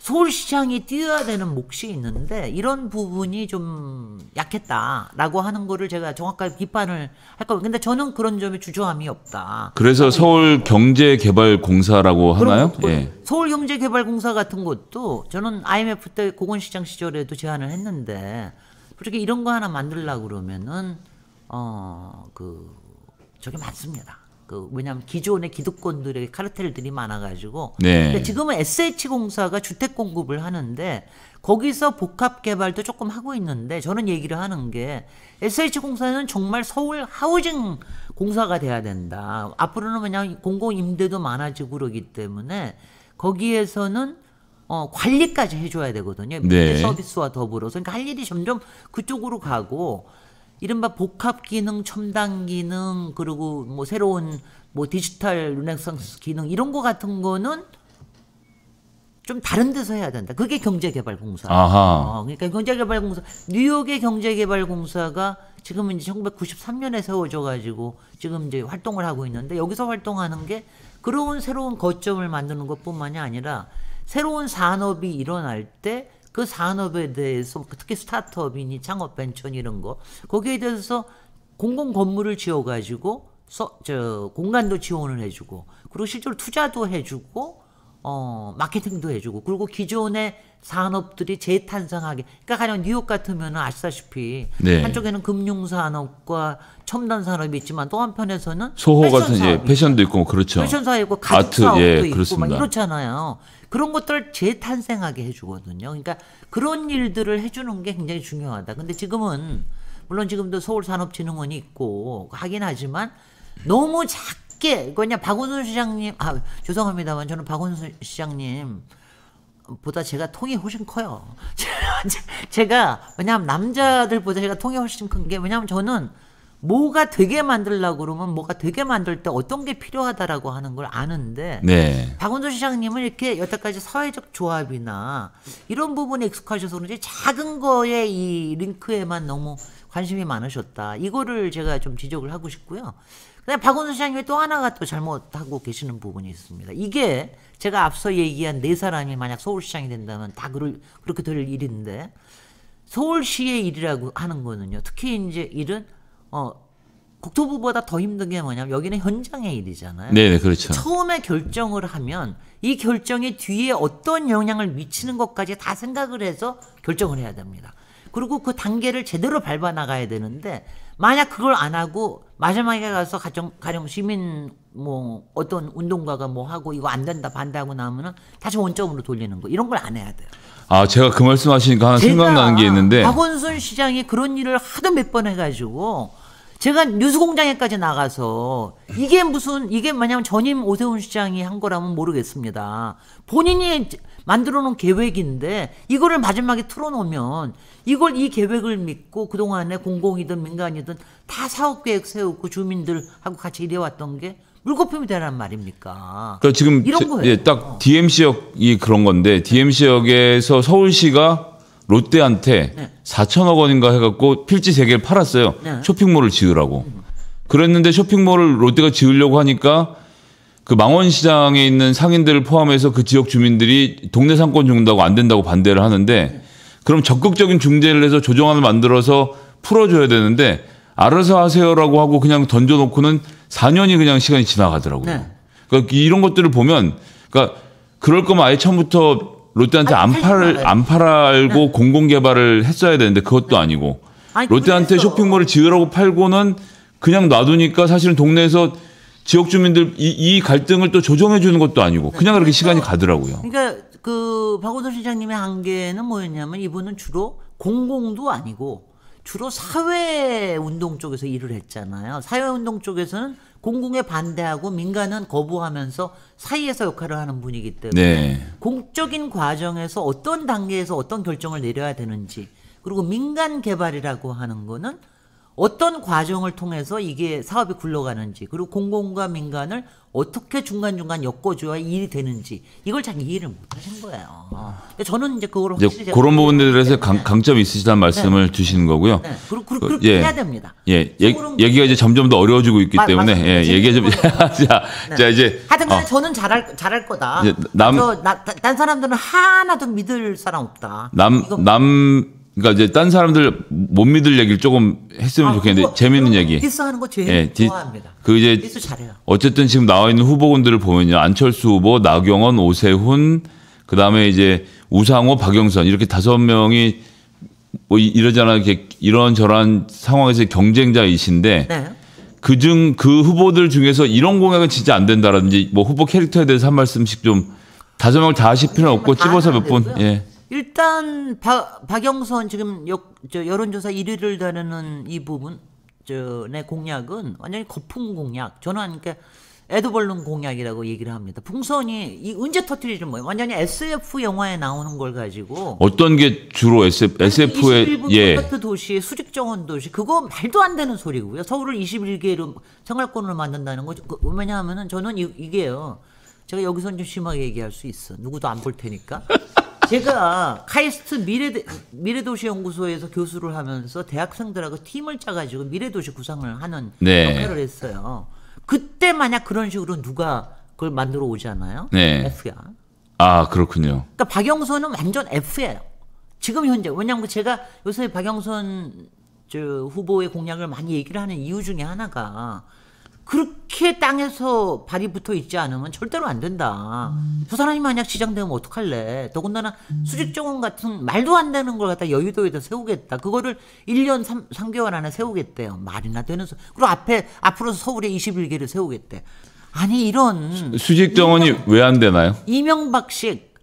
서울시장이 뛰어야 되는 몫이 있는데 이런 부분이 좀 약했다라고 하는 거를 제가 정확하게 비판을 할 거예요. 근데 저는 그런 점에 주저함이 없다. 그래서 서울경제개발공사라고 하나요? 예. 서울경제개발공사 같은 것도 저는 IMF 때 고건시장 시절에도 제안을 했는데 그렇게 이런 거 하나 만들려고 그러면은 저게 많습니다. 왜냐하면 기존의 기득권들의 카르텔들이 많아가지고. 근데 지금은 SH공사가 주택 공급을 하는데 거기서 복합 개발도 조금 하고 있는데 저는 얘기를 하는 게 SH공사는 정말 서울 하우징 공사가 돼야 된다. 앞으로는 그냥 공공임대도 많아지고 그러기 때문에 거기에서는 관리까지 해줘야 되거든요. 서비스와 더불어서. 그러니까 할 일이 점점 그쪽으로 가고 이른바 복합 기능, 첨단 기능, 그리고 뭐 새로운 뭐 디지털 르네상스 기능 이런 거 같은 거는 좀 다른 데서 해야 된다. 그게 경제개발공사. 그러니까 경제개발공사, 뉴욕의 경제개발공사가 지금은 이제 1993년에 세워져 가지고 지금 이제 활동을 하고 있는데 여기서 활동하는 게 그런 새로운 거점을 만드는 것뿐만이 아니라 새로운 산업이 일어날 때 그 산업에 대해서 특히 스타트업이니 창업 벤처니 이런 거 거기에 대해서 공공 건물을 지어 가지고 공간도 지원을 해주고 그리고 실제로 투자도 해주고 마케팅도 해주고 그리고 기존의 산업들이 재탄생하게 그러니까 가령 뉴욕 같으면 아시다시피 네. 한쪽에는 금융산업과 첨단 산업이 있지만 또 한편에서는 소호 같은 패션도 있고 뭐 그렇죠. 패션 사업이 있고 가죽 아트, 사업도 예, 있고 그렇습니다. 막 이렇잖아요. 그런 것들을 재탄생하게 해주거든요. 그러니까 그런 일들을 해주는 게 굉장히 중요하다. 근데 지금은 물론 지금도 서울산업진흥원이 있고 하긴 하지만 너무 작게 그냥 박원순 시장님 죄송합니다만 저는 박원순 시장님 보다 제가 통이 훨씬 커요. 제가 왜냐하면 남자들보다 제가 통이 훨씬 큰 게 왜냐하면 저는 뭐가 되게 만들려고 그러면 뭐가 되게 만들 때 어떤 게 필요하다라고 하는 걸 아는데 네. 박원순 시장님은 이렇게 여태까지 사회적 조합이나 이런 부분에 익숙하셔서 그런지 작은 거에 이 링크에만 너무 관심이 많으셨다. 이거를 제가 좀 지적을 하고 싶고요. 그다음에 박원순 시장님이 또 하나가 또 잘못하고 계시는 부분이 있습니다. 이게 제가 앞서 얘기한 네 사람이 만약 서울시장이 된다면 다 그렇게 될 일인데 서울시의 일이라고 하는 거는요. 특히 이제 일은 국토부보다 더 힘든 게 뭐냐면 여기는 현장의 일이잖아요. 네, 그렇죠. 처음에 결정을 하면 이 결정이 뒤에 어떤 영향을 미치는 것까지 다 생각을 해서 결정을 해야 됩니다. 그리고 그 단계를 제대로 밟아 나가야 되는데 만약 그걸 안 하고 마지막에 가서 가령 시민 뭐 어떤 운동가가 뭐 하고 이거 안 된다 반대하고 나면은 다시 원점으로 돌리는 거 이런 걸 안 해야 돼요. 제가 그 말씀하시니까 하나 생각나는 게 있는데 박원순 시장이 그런 일을 하도 몇 번 해가지고 제가 뉴스공장에까지 나가서 이게 뭐냐면 전임 오세훈 시장이 한 거라면 모르겠습니다. 본인이 만들어 놓은 계획인데 이거를 마지막에 틀어놓으면 이 계획을 믿고 그동안에 공공이든 민간이든 다 사업계획 세우고 주민들하고 같이 일해왔던 게 물거품이 되란 말입니까? 그러니까 지금 이런 거예요. 딱 DMC역이 그런 건데 DMC역에서 서울시가 롯데한테 네. 4천억 원인가 해갖고 필지 3개를 팔았어요. 네. 쇼핑몰을 지으라고. 그랬는데 쇼핑몰을 롯데가 지으려고 하니까 그 망원시장에 있는 상인들을 포함해서 그 지역 주민들이 동네 상권 중다고 안 된다고 반대를 하는데 그럼 적극적인 중재를 해서 조정안을 만들어서 풀어줘야 되는데 알아서 하세요라고 하고 그냥 던져놓고는 4년이 그냥 시간이 지나가더라고요. 네. 그러니까 이런 것들을 보면 그러니까 그럴 거면 아예 처음부터 롯데한테 안 팔고 공공 개발을 했어야 되는데 그것도 아니고 롯데한테 쇼핑몰을 지으라고 팔고는 그냥 놔두니까 사실은 동네에서 지역 주민들 이 갈등을 또 조정해 주는 것도 아니고 그냥 그렇게 시간이 가더라고요. 그러니까 그 박원순 시장님의 한계는 뭐였냐면 이분은 주로 공공도 아니고 주로 사회운동 쪽에서 일을 했잖아요. 사회운동 쪽에서는 공공에 반대하고 민간은 거부하면서 사이에서 역할을 하는 분이기 때문에 네. 공적인 과정에서 어떤 단계에서 어떤 결정을 내려야 되는지 그리고 민간 개발이라고 하는 거는 어떤 과정을 통해서 이게 사업이 굴러가는지 그리고 공공과 민간을 어떻게 중간중간 엮어줘야 일이 되는지 이걸 잘 이해를 못 하신 거예요. 근데 저는 이제 그걸 이제 그런 부분들에 대해서 강점이 있으시다는 말씀을 주시는 거고요. 네. 그렇게 해야 됩니다. 예, 얘기가 이제 점점 더 어려워지고 있기 때문에 얘기 좀 자 이제 하여튼 저는 잘할 거다. 딴 사람들은 하나도 믿을 사람 없다. 그러니까 이제 딴 사람들 못 믿을 얘기를 조금 했으면 좋겠는데 재밌는 얘기. 디스하는 거 제일 좋아합니다. 그 이제 디스 잘해요. 어쨌든 지금 나와 있는 후보군들을 보면요, 안철수 후보, 나경원, 오세훈, 그 다음에 이제 우상호, 박영선 이렇게 5명이 뭐 이러잖아요. 이런저런 상황에서 경쟁자이신데 네. 그 후보들 중에서 이런 공약은 진짜 안 된다라든지 뭐 후보 캐릭터에 대해서 한 말씀씩 좀 5명을 다 하실 필요는 없고 찝어서 몇 분. 예. 일단 박영선 지금 여론조사 1위를 다루는 이 부분 내 공약은 완전히 거품 공약. 저는 그러니까 에드벌룬 공약이라고 얘기를 합니다. 풍선이 언제 터뜨리는 거예요? 완전히 SF 영화에 나오는 걸 가지고 어떤 게 주로 SF의 21부 콘서트 도시, 수직정원 도시 그거 말도 안 되는 소리고요. 서울을 21개로 생활권으로 만든다는 거죠. 왜냐하면은 저는 이게요. 제가 여기서는 좀 심하게 얘기할 수 있어. 누구도 안 볼 테니까. 제가 카이스트 미래도시연구소에서 교수를 하면서 대학생들하고 팀을 짜가지고 미래도시 구상을 하는 역할을 했어요. 그때 만약 그런 식으로 누가 그걸 만들어 오잖아요. 네. F야. 아, 그렇군요. 그러니까 박영선은 완전 F예요. 지금 현재. 왜냐하면 제가 요새 박영선 후보의 공약을 많이 얘기를 하는 이유 중에 하나가 그렇게 땅에서 발이 붙어 있지 않으면 절대로 안 된다. 저 사람이 만약 시장 되면 어떡할래? 더군다나 수직정원 같은 말도 안 되는 걸 갖다 여의도에다 세우겠다. 그거를 1년 3개월 안에 세우겠대요. 말이나 되는 그리고 앞으로 서울에 21개를 세우겠대. 아니 이런 수직 정원이 왜 안 되나요? 이명박식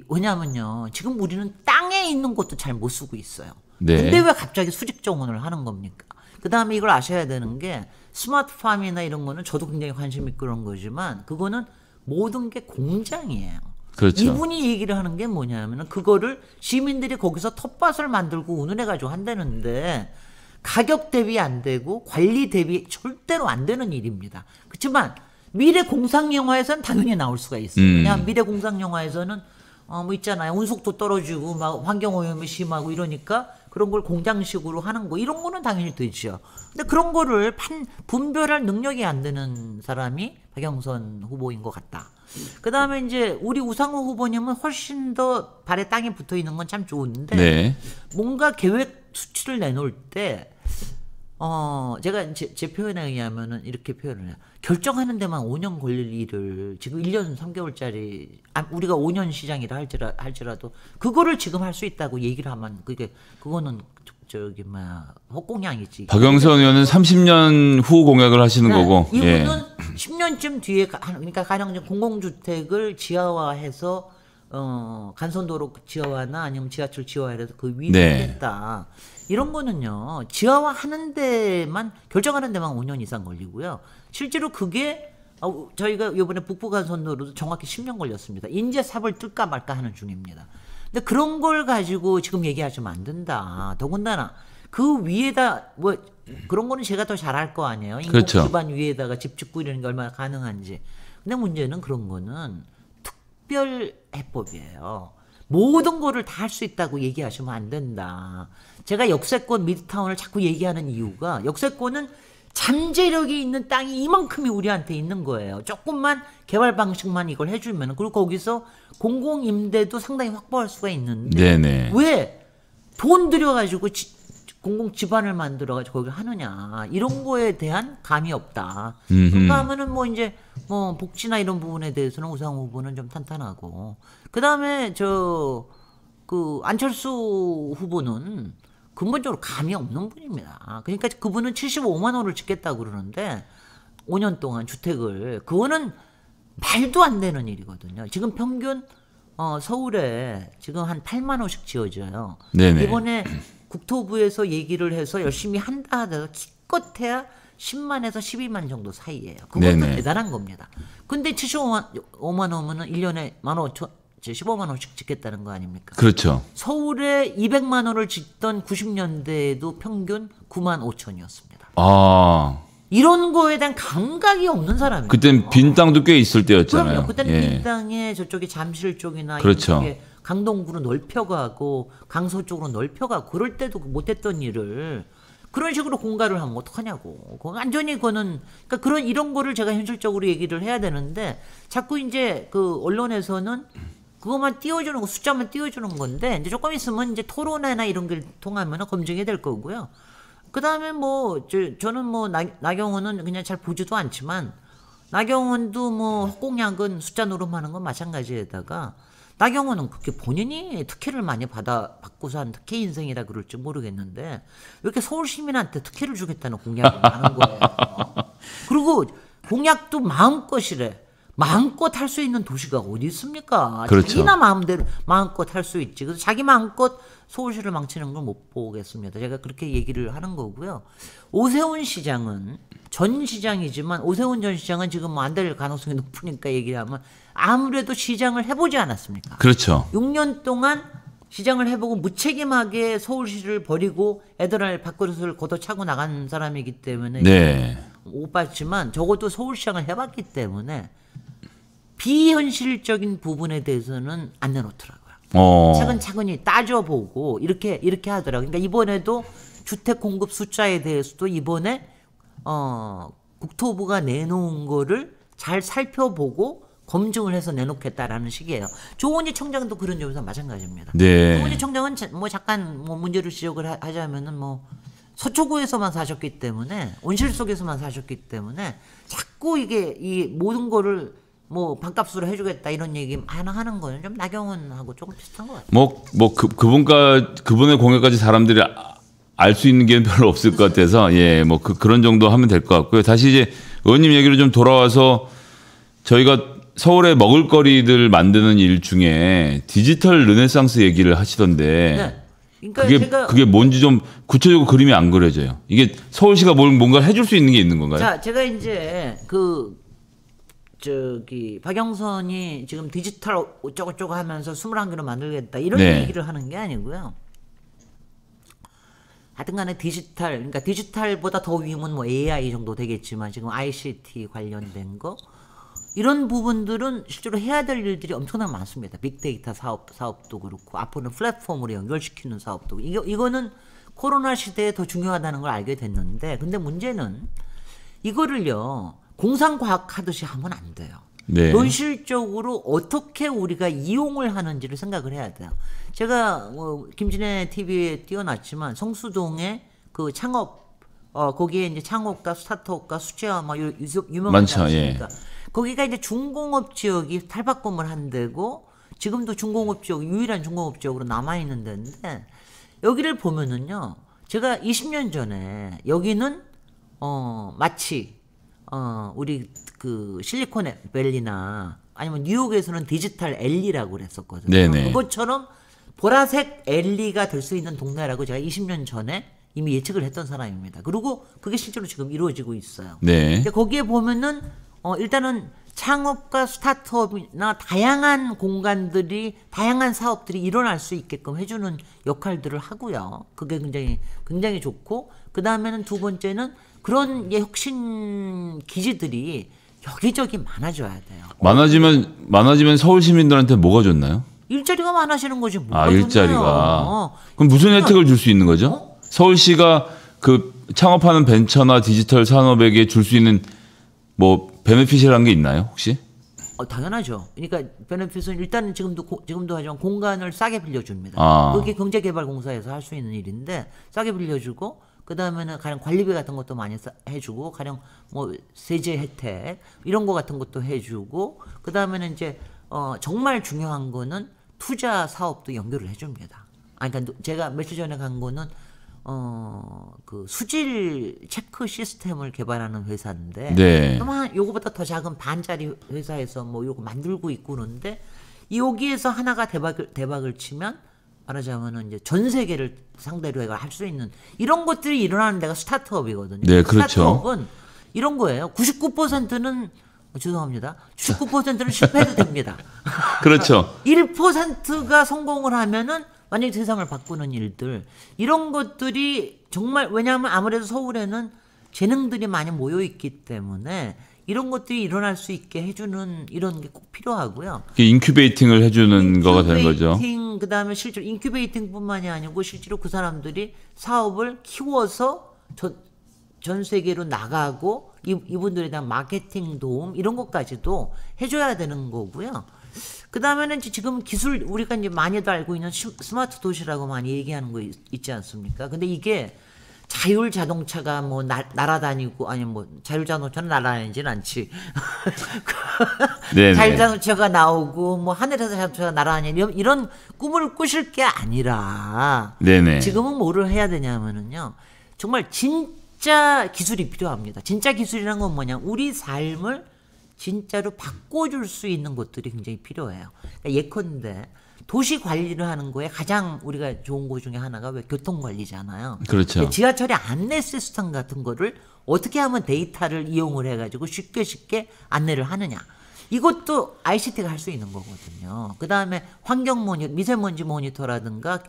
왜냐면요. 지금 우리는 땅에 있는 것도 잘 못 쓰고 있어요. 네. 근데 왜 갑자기 수직 정원을 하는 겁니까? 그다음에 이걸 아셔야 되는 게 스마트팜이나 이런 거는 저도 굉장히 관심 있고 그런 거지만 그거는 모든 게 공장이에요. 그렇죠. 이분이 얘기를 하는 게 뭐냐면 그거를 시민들이 거기서 텃밭을 만들고 운운해가지고 한다는데 가격 대비 안 되고 관리 대비 절대로 안 되는 일입니다. 그렇지만 미래 공상 영화에서는 당연히 나올 수가 있어요. 그냥 미래 공상 영화에서는 뭐 있잖아요. 온속도 떨어지고 막 환경 오염이 심하고 이러니까 그런 걸 공장식으로 하는 거 이런 거는 당연히 되죠. 근데 그런 거를 분별할 능력이 안 되는 사람이 박영선 후보인 것 같다. 그다음에 이제 우리 우상호 후보님은 훨씬 더 발에 땅에 붙어 있는 건 참 좋은데 네. 뭔가 계획 수치를 내놓을 때 제가 제 표현에 의하면은 이렇게 표현을 해요. 결정하는 데만 5년 걸릴 일을 지금 1년 3개월짜리 우리가 5년 시장이라 할지라도 그거를 지금 할 수 있다고 얘기를 하면 그거는 헛공양이지. 박영선 의원은 30년 후 공약을 하시는 거고. 이분은 10년쯤 뒤에 그러니까 가령 공공주택을 지하화해서 간선도로 지하화나 아니면 지하철 지하화해서 그 위로 했다. 이런 거는요. 지하화 하는 데만 결정하는 데만 5년 이상 걸리고요. 실제로 그게 저희가 이번에 북부간선도로도 정확히 10년 걸렸습니다. 인재삽을 뜰까 말까 하는 중입니다. 근데 그런 걸 가지고 지금 얘기하시면 안 된다. 더군다나 그 위에다 뭐 그런 거는 제가 더 잘할 거 아니에요. 그렇죠. 기반 위에다가 집 짓고 이러는 게 얼마나 가능한지. 근데 문제는 그런 거는 특별 해법이에요. 모든 거를 다 할 수 있다고 얘기하시면 안 된다. 제가 역세권 미드타운을 자꾸 얘기하는 이유가 역세권은 잠재력이 있는 땅이 이만큼이 우리한테 있는 거예요. 조금만 개발 방식만 이걸 해주면 그리고 거기서 공공임대도 상당히 확보할 수가 있는데 네네. 왜 돈 들여가지고 공공 집안을 만들어가지고 거기를 하느냐 이런 거에 대한 감이 없다. 그런가 하면은 뭐 이제 뭐 복지나 이런 부분에 대해서는 우상호 후보는 좀 탄탄하고 그 다음에 안철수 후보는 근본적으로 감이 없는 분입니다. 그러니까 그분은 75만 원을 짓겠다고 그러는데 5년 동안 주택을 그거는 말도 안 되는 일이거든요. 지금 평균 서울에 지금 한 8만 원씩 지어져요. 네네. 이번에 국토부에서 얘기를 해서 열심히 한다 하더라도 기껏해야 10만에서 12만 정도 사이예요. 그것도 네네. 대단한 겁니다. 근데 75만 원이면 1년에 15만 원씩 짓겠다는 거 아닙니까? 그렇죠. 서울에 200만 원을 짓던 90년대에도 평균 9만 5천이었습니다. 아. 이런 거에 대한 감각이 없는 사람이에요. 그땐 빈 땅도 꽤 있을 때였잖아요. 그럼요. 그때는 빈 땅에 저쪽에 잠실 쪽이나 그렇죠. 이쪽에 강동구로 넓혀가고 강서 쪽으로 넓혀가고 그럴 때도 못했던 일을 그런 식으로 공갈을 하면 어떡하냐고. 완전히 그거는 그러니까 이런 거를 제가 현실적으로 얘기를 해야 되는데 자꾸 이제 그 언론에서는 그것만 띄워주는 거 숫자만 띄워주는 건데 이제 조금 있으면 이제 토론회나 이런 게 통하면 검증이 될 거고요. 그 다음에 저는 나경원은 그냥 잘 보지도 않지만 나경원도 헛공약은 숫자 노름하는 건 마찬가지에다가 나경원은 그렇게 본인이 특혜를 많이 받고서 한 특혜 인생이라 그럴지 모르겠는데 왜 이렇게 서울 시민한테 특혜를 주겠다는 공약을 하는 거예요. 그리고 공약도 마음껏이래. 마음껏 할 수 있는 도시가 어디 있습니까? 그렇죠. 자기나 마음대로 마음껏 할 수 있지. 그래서 자기 마음껏 서울시를 망치는 걸 못 보겠습니다. 제가 그렇게 얘기를 하는 거고요. 오세훈 시장은 전 시장이지만 오세훈 전 시장은 지금 안 될 가능성이 높으니까 얘기하면 아무래도 시장을 해보지 않았습니까? 그렇죠. 6년 동안 시장을 해보고 무책임하게 서울시를 버리고 애들을 밥그릇을 걷어차고 나간 사람이기 때문에 네. 못 봤지만 적어도 서울시장을 해봤기 때문에 비현실적인 부분에 대해서는 안 내놓더라고요. 차근차근히 따져보고 이렇게 하더라고요. 그러니까 이번에도 주택 공급 숫자에 대해서도 이번에 국토부가 내놓은 거를 잘 살펴보고 검증을 해서 내놓겠다라는 식이에요. 조원희 청장도 그런 점에서 마찬가지입니다. 네. 조원희 청장은 잠깐 문제를 지적을 하자면은 서초구에서만 사셨기 때문에 온실 속에서만 사셨기 때문에 자꾸 이게 이 모든 거를 뭐 반값으로 해주겠다 이런 얘기 하나 하는 거는 좀 나경원하고 조금 비슷한 것 같아요. 그분의 공약까지 사람들이 알 수 있는 게 별로 없을 것 같아서 예, 뭐 그런 정도 하면 될 것 같고요. 다시 이제 의원님 얘기로 좀 돌아와서 저희가 서울에 먹을거리들 만드는 일 중에 디지털 르네상스 얘기를 하시던데 네. 그러니까 그게 뭔지 좀 구체적으로 그림이 안 그려져요. 이게 서울시가 뭔가 해줄 수 있는 게 있는 건가요? 자, 제가 이제 박영선이 지금 디지털 어쩌고저쩌고 하면서 21개로 만들겠다 이런 네. 얘기를 하는 게 아니고요. 하여튼간에 그러니까 디지털보다 더 위면 뭐 AI 정도 되겠지만 지금 ICT 관련된 거 이런 부분들은 실제로 해야 될 일들이 엄청나게 많습니다. 빅데이터 사업도 그렇고 앞으로는 플랫폼으로 연결시키는 사업도 이거는 코로나 시대에 더 중요하다는 걸 알게 됐는데 근데 문제는 이거를요 공상과학 하듯이 하면 안 돼요. 네. 현실적으로 어떻게 우리가 이용을 하는지를 생각을 해야 돼요. 제가 김진애 TV에 띄워놨지만 성수동에 그 창업 거기에 이제 창업과 스타트업과 수채화 막 유명하지 않습니까? 예. 거기가 이제 중공업 지역이 탈바꿈을 한 데고 지금도 중공업 지역 유일한 중공업 지역으로 남아 있는 데인데 여기를 보면은요. 제가 20년 전에 여기는 마치 우리 그 실리콘밸리나 아니면 뉴욕에서는 디지털 엘리라고 그랬었거든요. 네네. 그것처럼 보라색 엘리가 될 수 있는 동네라고 제가 20년 전에 이미 예측을 했던 사람입니다. 그리고 그게 실제로 지금 이루어지고 있어요. 네. 근데 거기에 보면은 일단은 창업과 스타트업이나 다양한 공간들이 다양한 사업들이 일어날 수 있게끔 해주는 역할들을 하고요. 그게 굉장히 좋고 그 다음에는 두 번째는 그런 혁신 기지들이 여기저기 많아져야 돼요. 많아지면 서울 시민들한테 뭐가 좋나요? 일자리가 많아지는 거지 뭐가 아, 일자리가. 좋나요? 그럼 무슨 혜택을 줄 수 있는 거죠? 서울시가 그 창업하는 벤처나 디지털 산업에게 줄 수 있는 뭐 베네핏이라는 게 있나요, 혹시? 당연하죠. 그러니까 베네핏은 일단은 지금도 하지만 공간을 싸게 빌려줍니다. 아. 그게 경제개발공사에서 할 수 있는 일인데 싸게 빌려주고 그 다음에는 가령 관리비 같은 것도 많이 해주고 가령 뭐 세제 혜택 이런 거 같은 것도 해주고 그 다음에는 이제 정말 중요한 거는 투자 사업도 연결을 해줍니다. 그러니까 제가 며칠 전에 간 거는 그 수질 체크 시스템을 개발하는 회사인데 네. 아마 요거보다 더 작은 반짜리 회사에서 뭐 요거 만들고 있고 그러는데 여기에서 하나가 대박을 치면 말하자면은 이제 전 세계를 상대로 해가 할 수 있는 이런 것들이 일어나는 데가 스타트업이거든요. 네, 그렇죠. 스타트업은 이런 거예요. 99%는 죄송합니다. 99%는 실패해도 됩니다. 그렇죠. 1%가 성공을 하면은 완전히 세상을 바꾸는 일들 이런 것들이 정말 왜냐하면 아무래도 서울에는 재능들이 많이 모여 있기 때문에 이런 것들이 일어날 수 있게 해주는 이런 게 꼭 필요하고요. 인큐베이팅을 해주는 거가 되는 거죠. 인큐베이팅 그다음에 실제로 인큐베이팅뿐만이 아니고 실제로 그 사람들이 사업을 키워서 전 세계로 나가고 이분들에 대한 마케팅 도움 이런 것까지도 해줘야 되는 거고요. 그 다음에는 지금 기술 우리가 이제 많이도 알고 있는 스마트 도시라고 많이 얘기하는 거 있지 않습니까? 근데 이게 자율 자동차가 뭐 날아다니고 아니 뭐 자율 자동차는 날아다니진 않지. 자율 자동차가 나오고 뭐 하늘에서 자동차가 날아다니는 이런 꿈을 꾸실 게 아니라 네네. 지금은 뭐를 해야 되냐면은요. 정말 진짜 기술이 필요합니다. 진짜 기술이란 건 뭐냐? 우리 삶을 진짜로 바꿔줄 수 있는 것들이 굉장히 필요해요. 그러니까 예컨대 도시 관리를 하는 거에 가장 우리가 좋은 것 중에 하나가 왜 교통관리잖아요. 그렇죠. 지하철의 안내 시스템 같은 거를 어떻게 하면 데이터를 이용을 해가지고 쉽게 안내를 하느냐. 이것도 ICT가 할 수 있는 거거든요. 그 다음에 미세먼지 모니터라든가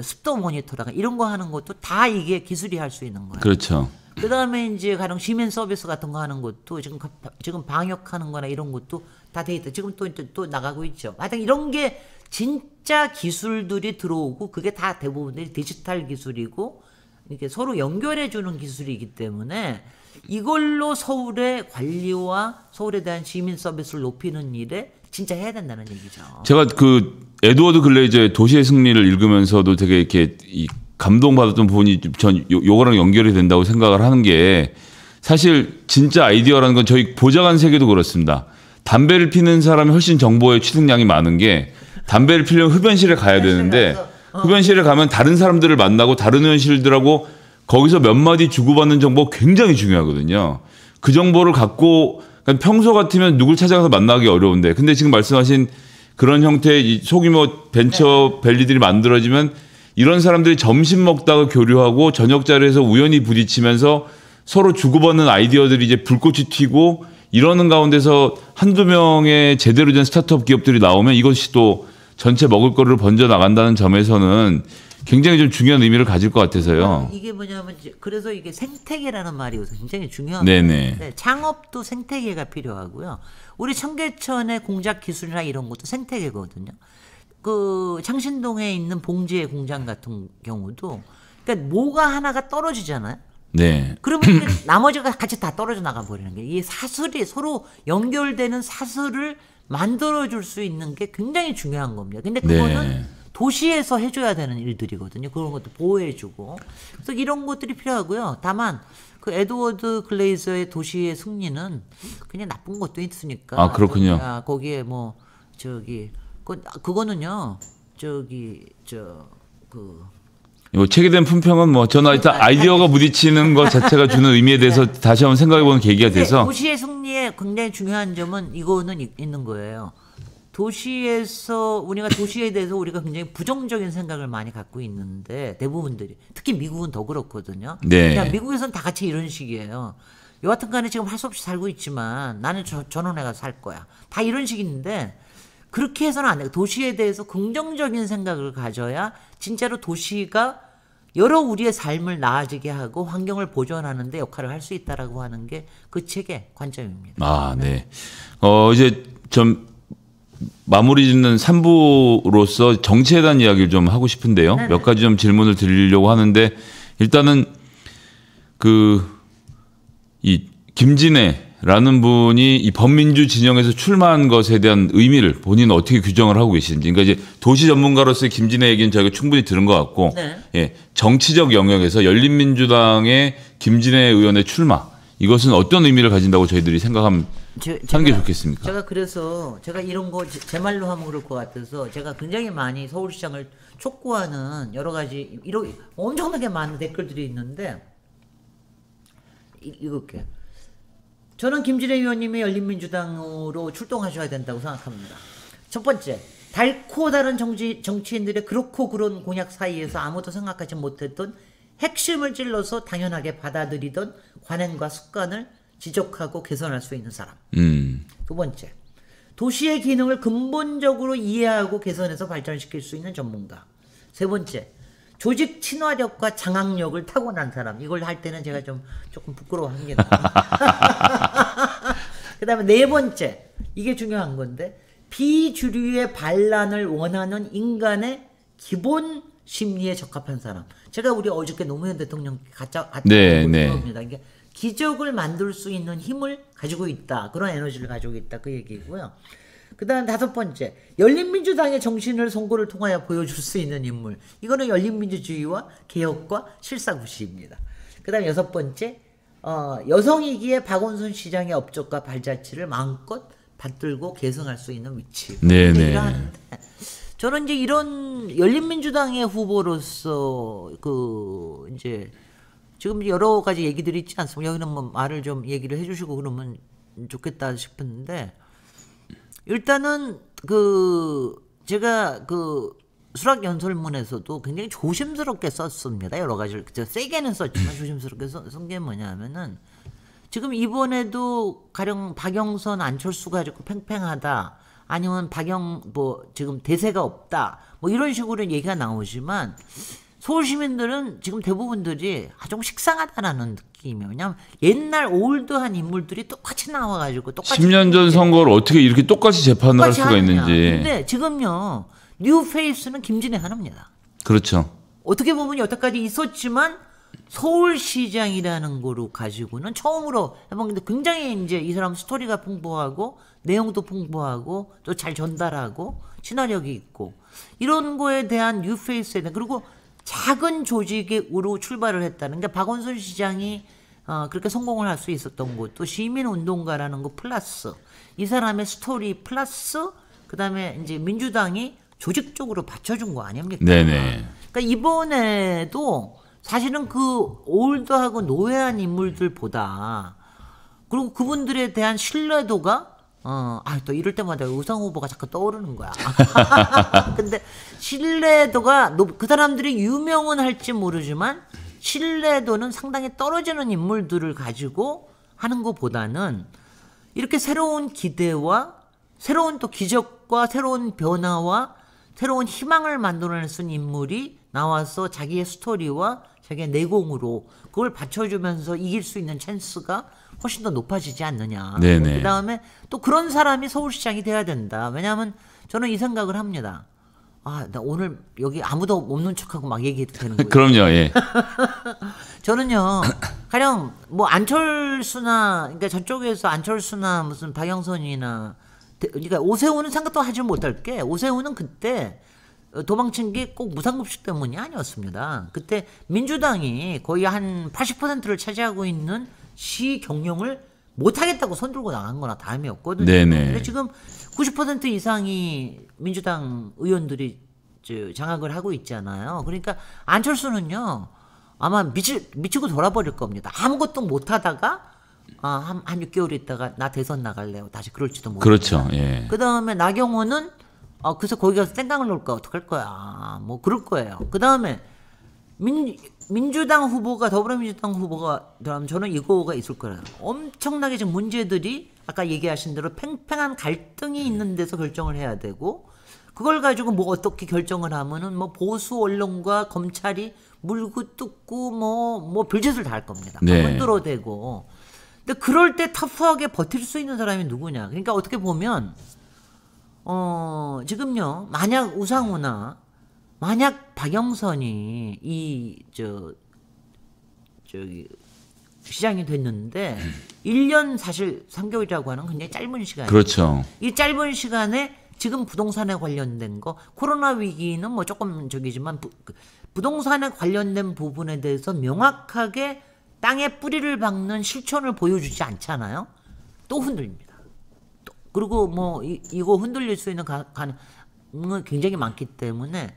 습도 모니터라든가 이런 거 하는 것도 다 이게 기술이 할 수 있는 거예요. 그렇죠. 그 다음에 이제 가령 시민 서비스 같은 거 하는 것도 지금 방역하는 거나 이런 것도 다 데이터 지금 또 나가고 있죠. 하여튼 이런 게 진짜 기술들이 들어오고 그게 다 대부분들이 디지털 기술이고 이렇게 서로 연결해 주는 기술이기 때문에 이걸로 서울의 관리와 서울에 대한 시민 서비스를 높이는 일에 진짜 해야 된다는 얘기죠. 제가 그 에드워드 글레이저의 도시의 승리를 읽으면서도 되게 이렇게 감동받았던 부분이 전 요거랑 연결이 된다고 생각을 하는 게 사실 진짜 아이디어라는 건 저희 보좌관 세계도 그렇습니다. 담배를 피는 사람이 훨씬 정보의 취득량이 많은 게 담배를 피려면 흡연실에 가야 되는데 흡연실에 가면 다른 사람들을 만나고 다른 흡연실들하고 거기서 몇 마디 주고받는 정보가 굉장히 중요하거든요. 그 정보를 갖고 그러니까 평소 같으면 누굴 찾아가서 만나기 어려운데 근데 지금 말씀하신 그런 형태의 소규모 벤처 밸리들이 만들어지면 이런 사람들이 점심 먹다가 교류하고 저녁 자리에서 우연히 부딪히면서 서로 주고받는 아이디어들이 이제 불꽃이 튀고 이러는 가운데서 한두 명의 제대로 된 스타트업 기업들이 나오면 이것이 또 전체 먹을 거리를 번져 나간다는 점에서는 굉장히 좀 중요한 의미를 가질 것 같아서요. 이게 뭐냐면 그래서 이게 생태계라는 말이 굉장히 중요한 네네. 건데 창업도 생태계가 필요하고요. 우리 청계천의 공작 기술이나 이런 것도 생태계거든요. 그 창신동에 있는 봉지의 공장 같은 경우도 그러니까 뭐가 하나가 떨어지잖아요. 네. 그러면 나머지가 같이 다 떨어져 나가 버리는 게 이 사슬이 서로 연결되는 사슬을 만들어줄 수 있는 게 굉장히 중요한 겁니다. 근데 그거는 네. 도시에서 해줘야 되는 일들이거든요. 그런 것도 보호해주고. 그래서 이런 것들이 필요하고요. 다만 그 에드워드 글레이저의 도시의 승리는 그냥 나쁜 것도 있으니까. 아 그렇군요. 거기에 뭐 그거는요. 뭐 체계된 품평은 뭐 저는 일단 아이디어가 부딪히는 것 자체가 주는 의미에 대해서 다시 한번 생각해보는 계기가 돼서 도시의 승리에 굉장히 중요한 점은 이거는 있는 거예요. 도시에서 우리가 도시에 대해서 우리가 굉장히 부정적인 생각을 많이 갖고 있는데 대부분들이 특히 미국은 더 그렇거든요. 네. 그냥 미국에서는 다 같이 이런 식이에요. 여하튼간에 지금 할 수 없이 살고 있지만 나는 전원에 가서 살 거야. 다 이런 식인데 그렇게 해서는 안 돼요. 도시에 대해서 긍정적인 생각을 가져야 진짜로 도시가 여러 우리의 삶을 나아지게 하고 환경을 보존하는 데 역할을 할 수 있다라고 하는 게 그 책의 관점입니다. 아, 네. 이제 좀 마무리 짓는 3부로서 정치에 대한 이야기를 좀 하고 싶은데요. 네네. 몇 가지 좀 질문을 드리려고 하는데 일단은 이 김진애라는 분이 이 범민주 진영에서 출마한 것에 대한 의미를 본인은 어떻게 규정을 하고 계시는지. 그러니까 이제 도시 전문가로서의 김진애 얘기는 저희가 충분히 들은 것 같고, 네. 예, 정치적 영역에서 열린민주당의 김진애 의원의 출마 이것은 어떤 의미를 가진다고 저희들이 생각하는 게 좋겠습니까? 제가 그래서 제가 이런 거 제 말로 하면 그럴 것 같아서 제가 굉장히 많이 서울시장을 촉구하는 여러 가지 이런 엄청나게 많은 댓글들이 있는데 읽을게. 저는 김진애 의원님이 열린민주당으로 출동하셔야 된다고 생각합니다. 첫 번째, 달고 다른 정치인들의 그렇고 그런 공약 사이에서 아무도 생각하지 못했던 핵심을 찔러서 당연하게 받아들이던 관행과 습관을 지적하고 개선할 수 있는 사람. 두 번째, 도시의 기능을 근본적으로 이해하고 개선해서 발전시킬 수 있는 전문가. 세 번째, 조직 친화력과 장악력을 타고난 사람. 이걸 할 때는 제가 조금 부끄러워합니다. 그 다음에 네 번째, 이게 중요한 건데 비주류의 반란을 원하는 인간의 기본 심리에 적합한 사람. 제가 우리 어저께 노무현 대통령 네. 겁니다. 이게 기적을 만들 수 있는 힘을 가지고 있다. 그런 에너지를 가지고 있다. 그 얘기고요. 그 다음 다섯 번째, 열린민주당의 정신을 선거를 통하여 보여줄 수 있는 인물. 이거는 열린민주주의와 개혁과 실사구시입니다. 그 다음 여섯 번째, 여성이기에 박원순 시장의 업적과 발자취를 마음껏 받들고 계승할 수 있는 위치. 네네. 저는 이제 이런 열린민주당의 후보로서 이제 지금 여러 가지 얘기들이 있지 않습니까? 여기는 뭐 말을 좀 얘기를 해주시고 그러면 좋겠다 싶은데 일단은 제가 수락 연설문에서도 굉장히 조심스럽게 썼습니다. 여러 가지를 세게는 썼지만 조심스럽게 쓴 게 뭐냐면은 지금 이번에도 가령 박영선 안철수 가지고 팽팽하다. 아니면 지금 대세가 없다. 뭐 이런 식으로 얘기가 나오지만 서울 시민들은 지금 대부분들이 좀 식상하다라는 느낌이에요. 왜냐하면 옛날 올드한 인물들이 똑같이 나와가지고 똑같이 10년 전 선거를 어떻게 이렇게 똑같이 재판을 할 수가 있는지. 근데 지금요. 뉴 페이스는 김진애 하나입니다. 그렇죠. 어떻게 보면 여태까지 있었지만 서울시장이라는 거로 가지고는 처음으로 해본 건데 굉장히 이제 이 사람 스토리가 풍부하고 내용도 풍부하고 또 잘 전달하고 친화력이 있고 이런 거에 대한 뉴페이스에 대한 그리고 작은 조직으로 출발을 했다는 게 박원순 시장이 그렇게 성공을 할 수 있었던 것도 시민운동가라는 거 플러스 이 사람의 스토리 플러스 그다음에 이제 민주당이 조직적으로 받쳐준 거 아닙니까? 네네. 그러니까 이번에도 사실은 그 올드하고 노예한 인물들보다 그리고 그분들에 대한 신뢰도가 또 이럴 때마다 우상 후보가 자꾸 떠오르는 거야. 근데 신뢰도가 그 사람들이 유명은 할지 모르지만 신뢰도는 상당히 떨어지는 인물들을 가지고 하는 것보다는 이렇게 새로운 기대와 새로운 또 기적과 새로운 변화와 새로운 희망을 만들어낼 수 있는 인물이 나와서 자기의 스토리와 자기의 내공으로 그걸 받쳐주면서 이길 수 있는 찬스가 훨씬 더 높아지지 않느냐. 네네. 그다음에 또 그런 사람이 서울시장이 돼야 된다. 왜냐하면 저는 이 생각을 합니다. 나 오늘 여기 아무도 없는 척하고 막 얘기해도 되는 거예요. 그럼요. 예. 저는요, 가령 뭐 안철수나 그러니까 저쪽에서 안철수나 무슨 박영선이나 그러니까 오세훈은 생각도 하지 못할 게 오세훈은 그때 도망친 게 꼭 무상급식 때문이 아니었습니다. 그때 민주당이 거의 한 80%를 차지하고 있는 시 경영을 못하겠다고 손들고 나간 거나 다름이었거든요. 네네. 근데 지금 90% 이상이 민주당 의원들이 장악을 하고 있잖아요. 그러니까 안철수는요 아마 미치고 돌아버릴 겁니다. 아무것도 못하다가 한 6개월 있다가 나 대선 나갈래요. 다시 그럴지도 모르겠어요. 그렇죠. 예. 그 다음에 나경원은 그래서 거기 가서 땡깡을 놓을까 어떡할 거야. 뭐 그럴 거예요. 그 다음에 민주당 후보가 더불어민주당 후보가 그럼 저는 이거가 있을 거예요. 엄청나게 지금 문제들이 아까 얘기하신 대로 팽팽한 갈등이 있는 데서 결정을 해야 되고 그걸 가지고 뭐 어떻게 결정을 하면은 뭐 보수 언론과 검찰이 물고 뜯고 뭐 별짓을 다 할 겁니다. 네. 흔들어대고. 근데 그럴 때 터프하게 버틸 수 있는 사람이 누구냐? 그러니까 어떻게 보면 지금요 만약 우상호나 만약 박영선이 저기 시장이 됐는데 1년 사실 3개월이라고 하는 굉장히 짧은 시간이에요. 그렇죠. 이 짧은 시간에 지금 부동산에 관련된 거 코로나 위기는 뭐 조금 저기지만 부동산에 관련된 부분에 대해서 명확하게 땅에 뿌리를 박는 실천을 보여주지 않잖아요. 또 흔들립니다. 그리고 뭐 이거 흔들릴 수 있는 가능은 굉장히 많기 때문에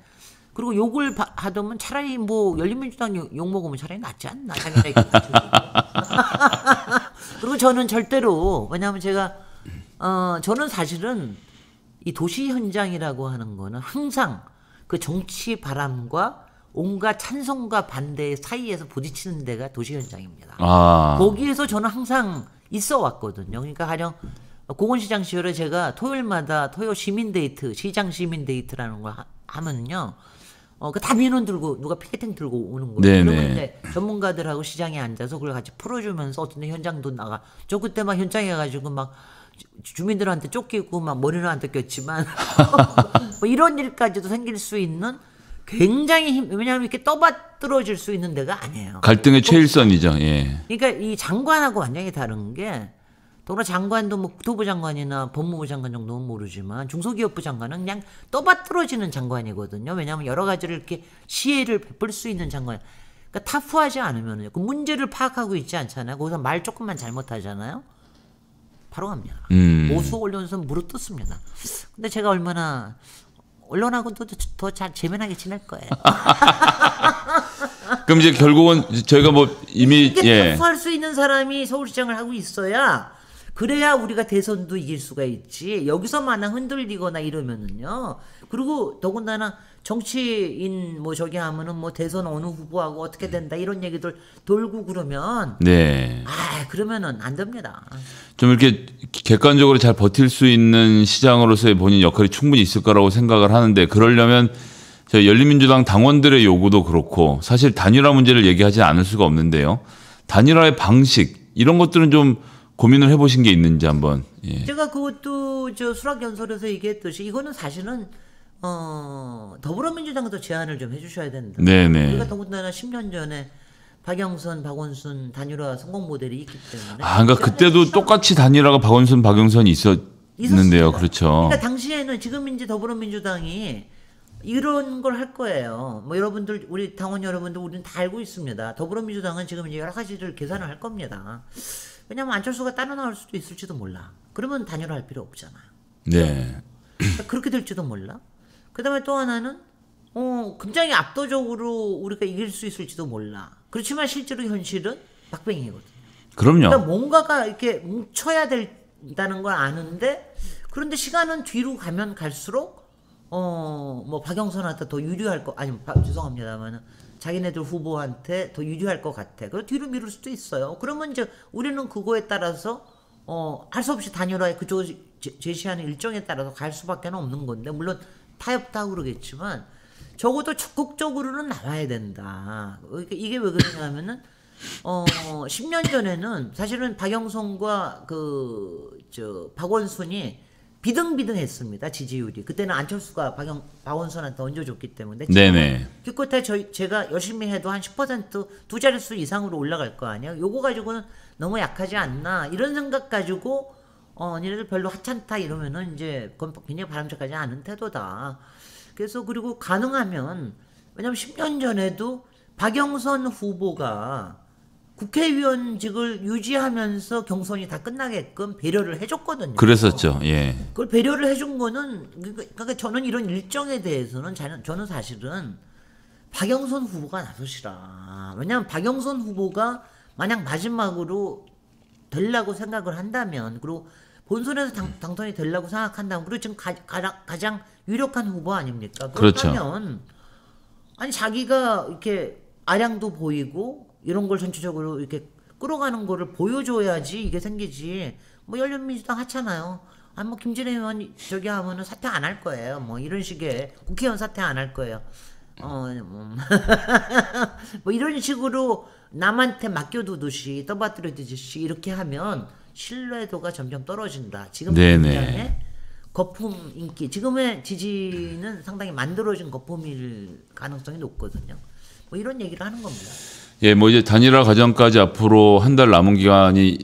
그리고 욕을 하더면 차라리 뭐 열린민주당 욕 먹으면 차라리 낫지 않나. 그리고 저는 절대로 왜냐하면 제가 저는 사실은 이 도시 현장이라고 하는 거는 항상 그 정치 바람과 온갖 찬성과 반대 사이에서 부딪히는 데가 도시 현장입니다. 거기에서 저는 항상 있어 왔거든요. 그러니까 가령 공원시장 시절에 제가 토요일마다 토요 시민데이트, 시장 시민데이트라는 걸 하면요. 다 민원 들고 누가 피켓팅 들고 오는 거예요. 그러면 이제 전문가들하고 시장에 앉아서 그걸 같이 풀어주면서 어떤 현장도 나가. 저 그때 막 현장에 가지고 막 주민들한테 쫓기고 막 머리는 안 뜯겼지만 뭐 이런 일까지도 생길 수 있는 굉장히 왜냐하면 이렇게 떠받들어질 수 있는 데가 아니에요. 갈등의 최일선이죠. 예. 그러니까 이 장관하고 완전히 다른 게 더구나 장관도 뭐 국토부 장관이나 법무부 장관 정도는 모르지만 중소기업부 장관은 그냥 떠받들어지는 장관이거든요. 왜냐하면 여러 가지를 이렇게 시혜를 베풀 수 있는 장관. 그러니까 타프하지 않으면요. 그 문제를 파악하고 있지 않잖아요. 거기서 말 조금만 잘못하잖아요. 바로 갑니다. 보수 언론에서는 무릎 뜯습니다. 근데 제가 얼마나 언론하고도 더 잘 재미나게 지낼 거예요. 그럼 이제 결국은 저희가 뭐 이미 이게 타프할 수 있는 사람이 서울시장을 하고 있어야 그래야 우리가 대선도 이길 수가 있지. 여기서만 흔들리거나 이러면은요. 그리고 더군다나 정치인 뭐 저기 하면은 뭐 대선 어느 후보하고 어떻게 된다 이런 얘기들 돌고 그러면 그러면은 안 됩니다. 좀 이렇게 객관적으로 잘 버틸 수 있는 시장으로서의 본인 역할이 충분히 있을 거라고 생각을 하는데 그러려면 저희 열린민주당 당원들의 요구도 그렇고 사실 단일화 문제를 얘기하지 않을 수가 없는데요. 단일화의 방식 이런 것들은 좀 고민을 해보신 게 있는지 한번. 예. 제가 그것도 저 수락연설에서 얘기했듯이 이거는 사실은 더불어민주당도 제안을 좀 해주셔야 된다. 네네. 우리가 더군다나 10년 전에 박영선, 박원순 단일화 성공 모델이 있기 때문에. 그러니까 그때도 똑같이 단일화가 박원순, 박영선이 있었는데요. 그렇죠. 그러니까 당시에는 지금 이제 더불어민주당이 이런 걸 할 거예요. 뭐 여러분들 우리 당원 여러분들 우리는 다 알고 있습니다. 더불어민주당은 지금 이제 여러 가지를 계산을 할 겁니다. 왜냐하면 안철수가 따로 나올 수도 있을지도 몰라. 그러면 단일화할 필요 없잖아요. 네. 그렇게 될지도 몰라. 그다음에 또 하나는 굉장히 압도적으로 우리가 이길 수 있을지도 몰라. 그렇지만 실제로 현실은 박빙이거든요. 그럼요. 그러니까 뭔가가 이렇게 뭉쳐야 된다는 걸 아는데 그런데 시간은 뒤로 가면 갈수록 뭐 박영선한테 더 유리할 거 아니면 죄송합니다만은 자기네들 후보한테 더 유리할 것 같아. 그래서 뒤로 미룰 수도 있어요. 그러면 이제 우리는 그거에 따라서 할 수 없이 단일화에 그쪽 제시하는 일정에 따라서 갈 수밖에 없는 건데 물론 타협도 하고 그러겠지만 적어도 적극적으로는 나와야 된다. 이게 왜 그러냐면은 10년 전에는 사실은 박영선과 박원순이 비등비등했습니다. 지지율이. 그때는 안철수가 박원순한테 얹어줬기 때문에. 네네. 기껏해 제가 열심히 해도 한 10% 두 자릿수 이상으로 올라갈 거 아니에요. 요거 가지고는 너무 약하지 않나 이런 생각 가지고 니네들 별로 하찮다 이러면은 이제 그건 굉장히 바람직하지 않은 태도다. 그래서 그리고 가능하면 왜냐면 10년 전에도 박영선 후보가 국회의원직을 유지하면서 경선이 다 끝나게끔 배려를 해줬거든요. 그랬었죠. 예. 그걸 배려를 해준 거는 그러니까 저는 이런 일정에 대해서는 저는 사실은 박영선 후보가 나서시라. 왜냐하면 박영선 후보가 만약 마지막으로 되려고 생각을 한다면 그리고 본선에서 당선이 되려고 생각한다면 그리고 지금 가장 유력한 후보 아닙니까? 그렇다면 그렇죠. 아니 자기가 이렇게 아량도 보이고 이런 걸 전체적으로 이렇게 끌어가는 거를 보여줘야지 이게 생기지. 뭐 열린민주당 하잖아요. 아니 뭐 김진애 의원 저기 하면은 사퇴 안 할 거예요. 뭐 이런 식의 국회의원 사퇴 안 할 거예요. 뭐 이런 식으로 남한테 맡겨두듯이 떠받들여두듯이 이렇게 하면 신뢰도가 점점 떨어진다. 지금 당장의 거품 인기, 지금의 지지는 상당히 만들어진 거품일 가능성이 높거든요. 뭐 이런 얘기를 하는 겁니다. 예, 뭐 이제 단일화 과정까지 앞으로 한 달 남은 기간이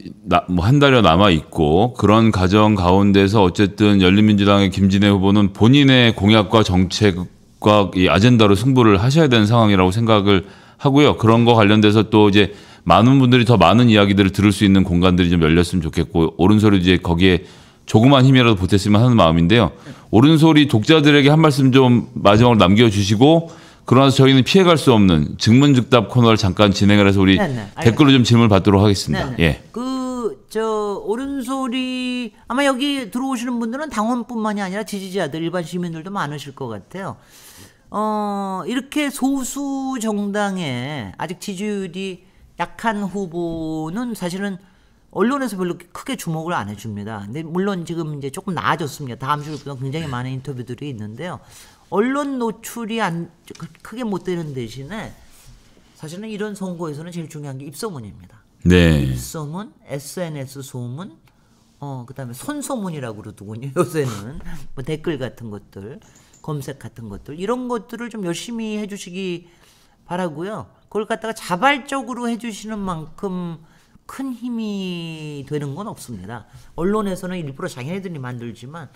뭐 한 달여 남아 있고 그런 과정 가운데서 어쨌든 열린민주당의 김진애 후보는 본인의 공약과 정책과 이 아젠다로 승부를 하셔야 되는 상황이라고 생각을 하고요. 그런 거 관련돼서 또 이제 많은 분들이 더 많은 이야기들을 들을 수 있는 공간들이 좀 열렸으면 좋겠고 옳은 소리 이제 거기에 조그만 힘이라도 보탰으면 하는 마음인데요. 옳은 소리 독자들에게 한 말씀 좀 마지막으로 남겨주시고 그러나서 저희는 피해갈 수 없는 증문즉답 코너를 잠깐 진행을 해서 우리 댓글로 좀 질문을 받도록 하겠습니다. 예. 옳은 소리 아마 여기 들어오시는 분들은 당원뿐만이 아니라 지지자들 일반 시민들도 많으실 것 같아요. 이렇게 소수 정당에 아직 지지율이 약한 후보는 사실은 언론에서 별로 크게 주목을 안 해줍니다. 근데 물론 지금 이제 조금 나아졌습니다. 다음 주부터 굉장히 많은 인터뷰들이 있는데요. 언론 노출이 크게 못 되는 대신에 사실은 이런 선거에서는 제일 중요한 게 입소문입니다. 네. 입소문, SNS 소문, 그다음에 손소문이라고 그러더군요. 요새는 뭐 댓글 같은 것들, 검색 같은 것들 이런 것들을 좀 열심히 해주시기 바라고요. 그걸 갖다가 자발적으로 해주시는 만큼 큰 힘이 되는 건 없습니다. 언론에서는 일부러 자기네들이 만들지만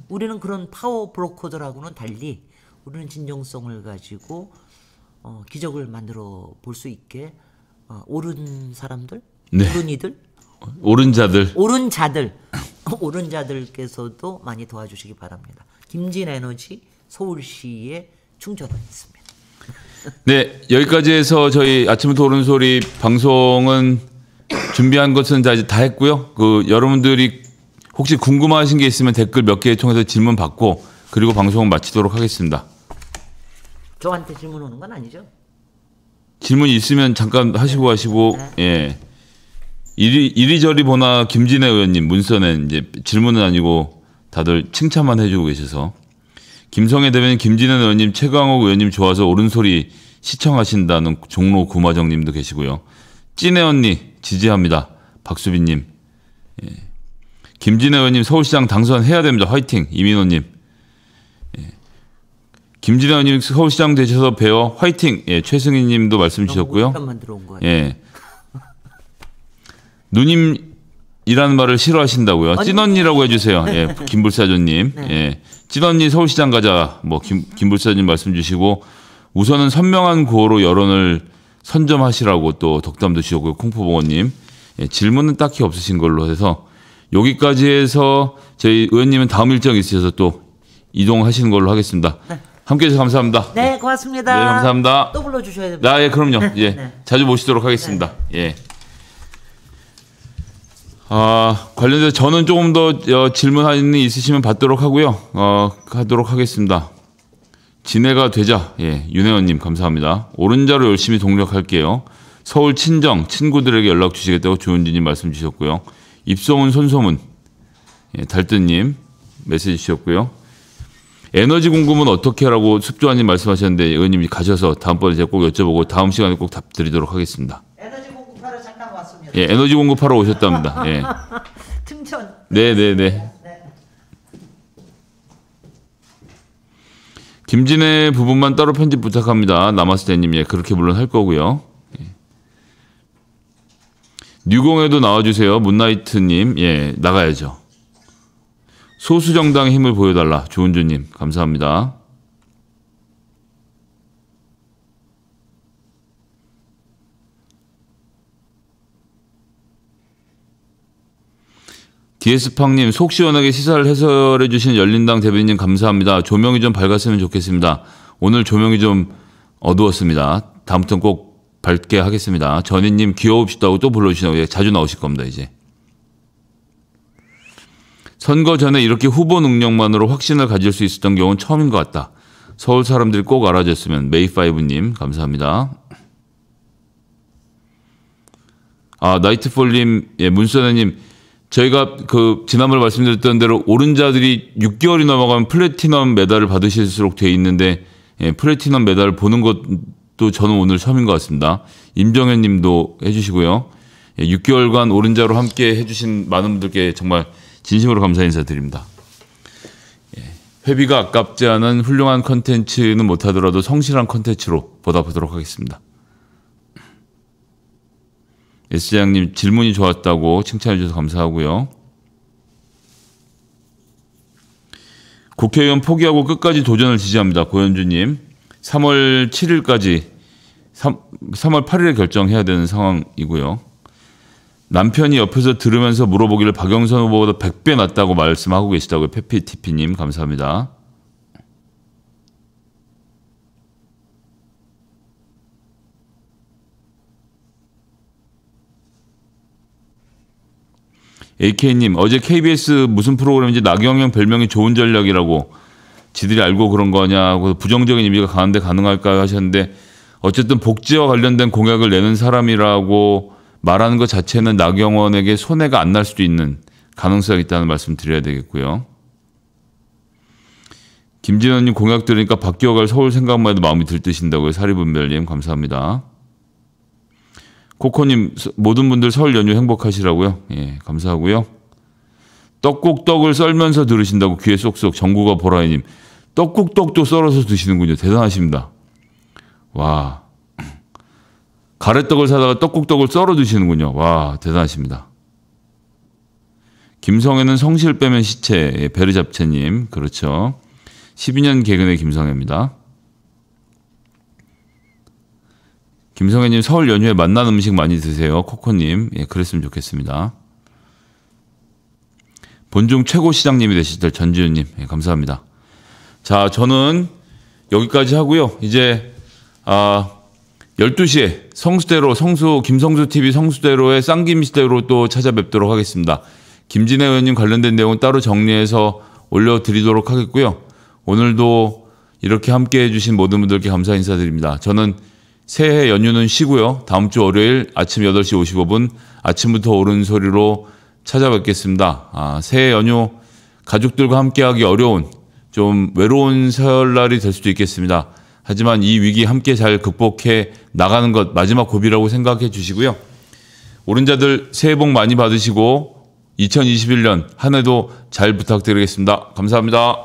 우리는 그런 파워 브로커들하고는 달리 우리는 진정성을 가지고 기적을 만들어 볼 수 있게 옳은 사람들, 네. 옳은 이들, 옳은 자들께서도 많이 도와주시기 바랍니다. 김진에너지 서울시에 충전하겠습니다. 네, 여기까지 해서 저희 아침부터 옳은 소리 방송은 준비한 것은 다 했고요. 여러분들이 혹시 궁금하신 게 있으면 댓글 몇 개 통해서 질문 받고 그리고 방송은 마치도록 하겠습니다. 저한테 질문 오는 건 아니죠? 질문 있으면 잠깐 하시고 하시고 예. 이리저리 보나 김진애 의원님 문선에 이제 질문은 아니고 다들 칭찬만 해주고 계셔서 김성애 대변인 김진애 의원님 최강욱 의원님 좋아서 옳은 소리 시청하신다는 종로 구마정님도 계시고요. 찐애 언니 지지합니다. 박수빈님. 예. 김진애 의원님 서울시장 당선해야 됩니다. 화이팅. 이민호님. 예. 김진애 의원님 서울시장 되셔서 배워 화이팅. 예. 최승희님도 말씀 주셨고요. 들어온 거예요. 예. 누님 찐언니라는 말을 싫어하신다고요. 찐언니라고 해주세요. 예, 김불사조님. 네. 예, 찐언니 서울시장 가자. 뭐 김불사조님 말씀 주시고 우선은 선명한 구호로 여론을 선점하시라고 또 덕담도 주셨고요. 콩푸봉원님. 예, 질문은 딱히 없으신 걸로 해서 여기까지 해서 저희 의원님은 다음 일정 있으셔서 또 이동하시는 걸로 하겠습니다. 네. 함께해 주셔서 감사합니다. 네, 고맙습니다. 네, 감사합니다. 또 불러주셔야 됩니다. 아, 예, 그럼요. 예, 네. 자주 모시도록 하겠습니다. 예. 관련해서 저는 조금 더 질문이 있으시면 받도록 하고요. 하도록 하겠습니다. 진해가 되자. 예, 윤혜원님 감사합니다. 오른자로 열심히 동력할게요. 서울 친정 친구들에게 연락 주시겠다고 조은진님 말씀 주셨고요. 입소문 손소문. 예, 달뜨님 메시지 주셨고요. 에너지 공급은 어떻게 하라고 습조아님 말씀하셨는데 의원님이 가셔서 다음번에 제가 꼭 여쭤보고 다음 시간에 꼭 답 드리도록 하겠습니다. 에너지 공급하러 잠깐 왔습니다. 예, 에너지 공급하러 오셨답니다. 예. 등천. 네. 김진애 부분만 따로 편집 부탁합니다. 남았을 때님, 예, 그렇게 물론 할 거고요. 예. 뉴공에도 나와주세요. 문나이트님, 예, 나가야죠. 소수정당의 힘을 보여달라. 조은주님, 감사합니다. DS팡님, 속 시원하게 시사를 해설해 주신 열린당 대변인님 감사합니다. 조명이 좀 밝았으면 좋겠습니다. 오늘 조명이 좀 어두웠습니다. 다음부터는 꼭 밝게 하겠습니다. 전희님 귀여웁시다고 또 불러주시나요? 자주 나오실 겁니다, 이제. 선거 전에 이렇게 후보 능력만으로 확신을 가질 수 있었던 경우는 처음인 것 같다. 서울 사람들이 꼭 알아줬으면. 메이파이브님 감사합니다. 나이트폴님, 예, 문선혜님, 저희가 지난번에 말씀드렸던 대로 오른자들이 6개월이 넘어가면 플래티넘 메달을 받으실수록 돼 있는데, 예, 플래티넘 메달을 보는 것도 저는 오늘 처음인 것 같습니다. 임정현 님도 해주시고요. 예, 6개월간 오른자로 함께 해주신 많은 분들께 정말 진심으로 감사 인사드립니다. 예, 회비가 아깝지 않은 훌륭한 컨텐츠는 못하더라도 성실한 컨텐츠로 보답하도록 하겠습니다. S장님 질문이 좋았다고 칭찬해 주셔서 감사하고요. 국회의원 포기하고 끝까지 도전을 지지합니다. 고현주님 3월 7일까지 3월 8일에 결정해야 되는 상황이고요. 남편이 옆에서 들으면서 물어보기를 박영선 후보보다 100배 낫다고 말씀하고 계시다고요. 페피티피님 감사합니다. AK님 어제 KBS 무슨 프로그램인지 나경영 별명이 좋은 전략이라고 지들이 알고 그런 거냐고 부정적인 의미가 강한데 가능할까 하셨는데 어쨌든 복지와 관련된 공약을 내는 사람이라고 말하는 것 자체는 나경원에게 손해가 안 날 수도 있는 가능성이 있다는 말씀 드려야 되겠고요. 김진원님 공약 들으니까 바뀌어갈 서울 생각만 해도 마음이 들뜨신다고요. 사리분별님 감사합니다. 코코님 모든 분들 설 연휴 행복하시라고요. 예, 감사하고요. 떡국떡을 썰면서 들으신다고 귀에 쏙쏙 정구가 보라이님 떡국떡도 썰어서 드시는군요. 대단하십니다. 와, 가래떡을 사다가 떡국떡을 썰어 드시는군요. 와, 대단하십니다. 김성애는 성실 빼면 시체. 예, 베르잡채님 그렇죠. 12년 개근의 김성애입니다. 김성애님 서울 연휴에 맛난 음식 많이 드세요. 코코님 예, 그랬으면 좋겠습니다. 본중 최고 시장님이 되실 전지훈님 예, 감사합니다. 자, 저는 여기까지 하고요. 이제 12시에 성수대로 김성수 TV 성수대로의 쌍김시대로 또 찾아뵙도록 하겠습니다. 김진애 의원님 관련된 내용은 따로 정리해서 올려드리도록 하겠고요. 오늘도 이렇게 함께해 주신 모든 분들께 감사 인사드립니다. 저는 새해 연휴는 쉬고요. 다음 주 월요일 아침 8시 55분 아침부터 옳은 소리로 찾아뵙겠습니다. 새해 연휴 가족들과 함께하기 어려운 좀 외로운 설날이 될 수도 있겠습니다. 하지만 이 위기 함께 잘 극복해 나가는 것 마지막 고비라고 생각해 주시고요. 오른자들 새해 복 많이 받으시고 2021년 한 해도 잘 부탁드리겠습니다. 감사합니다.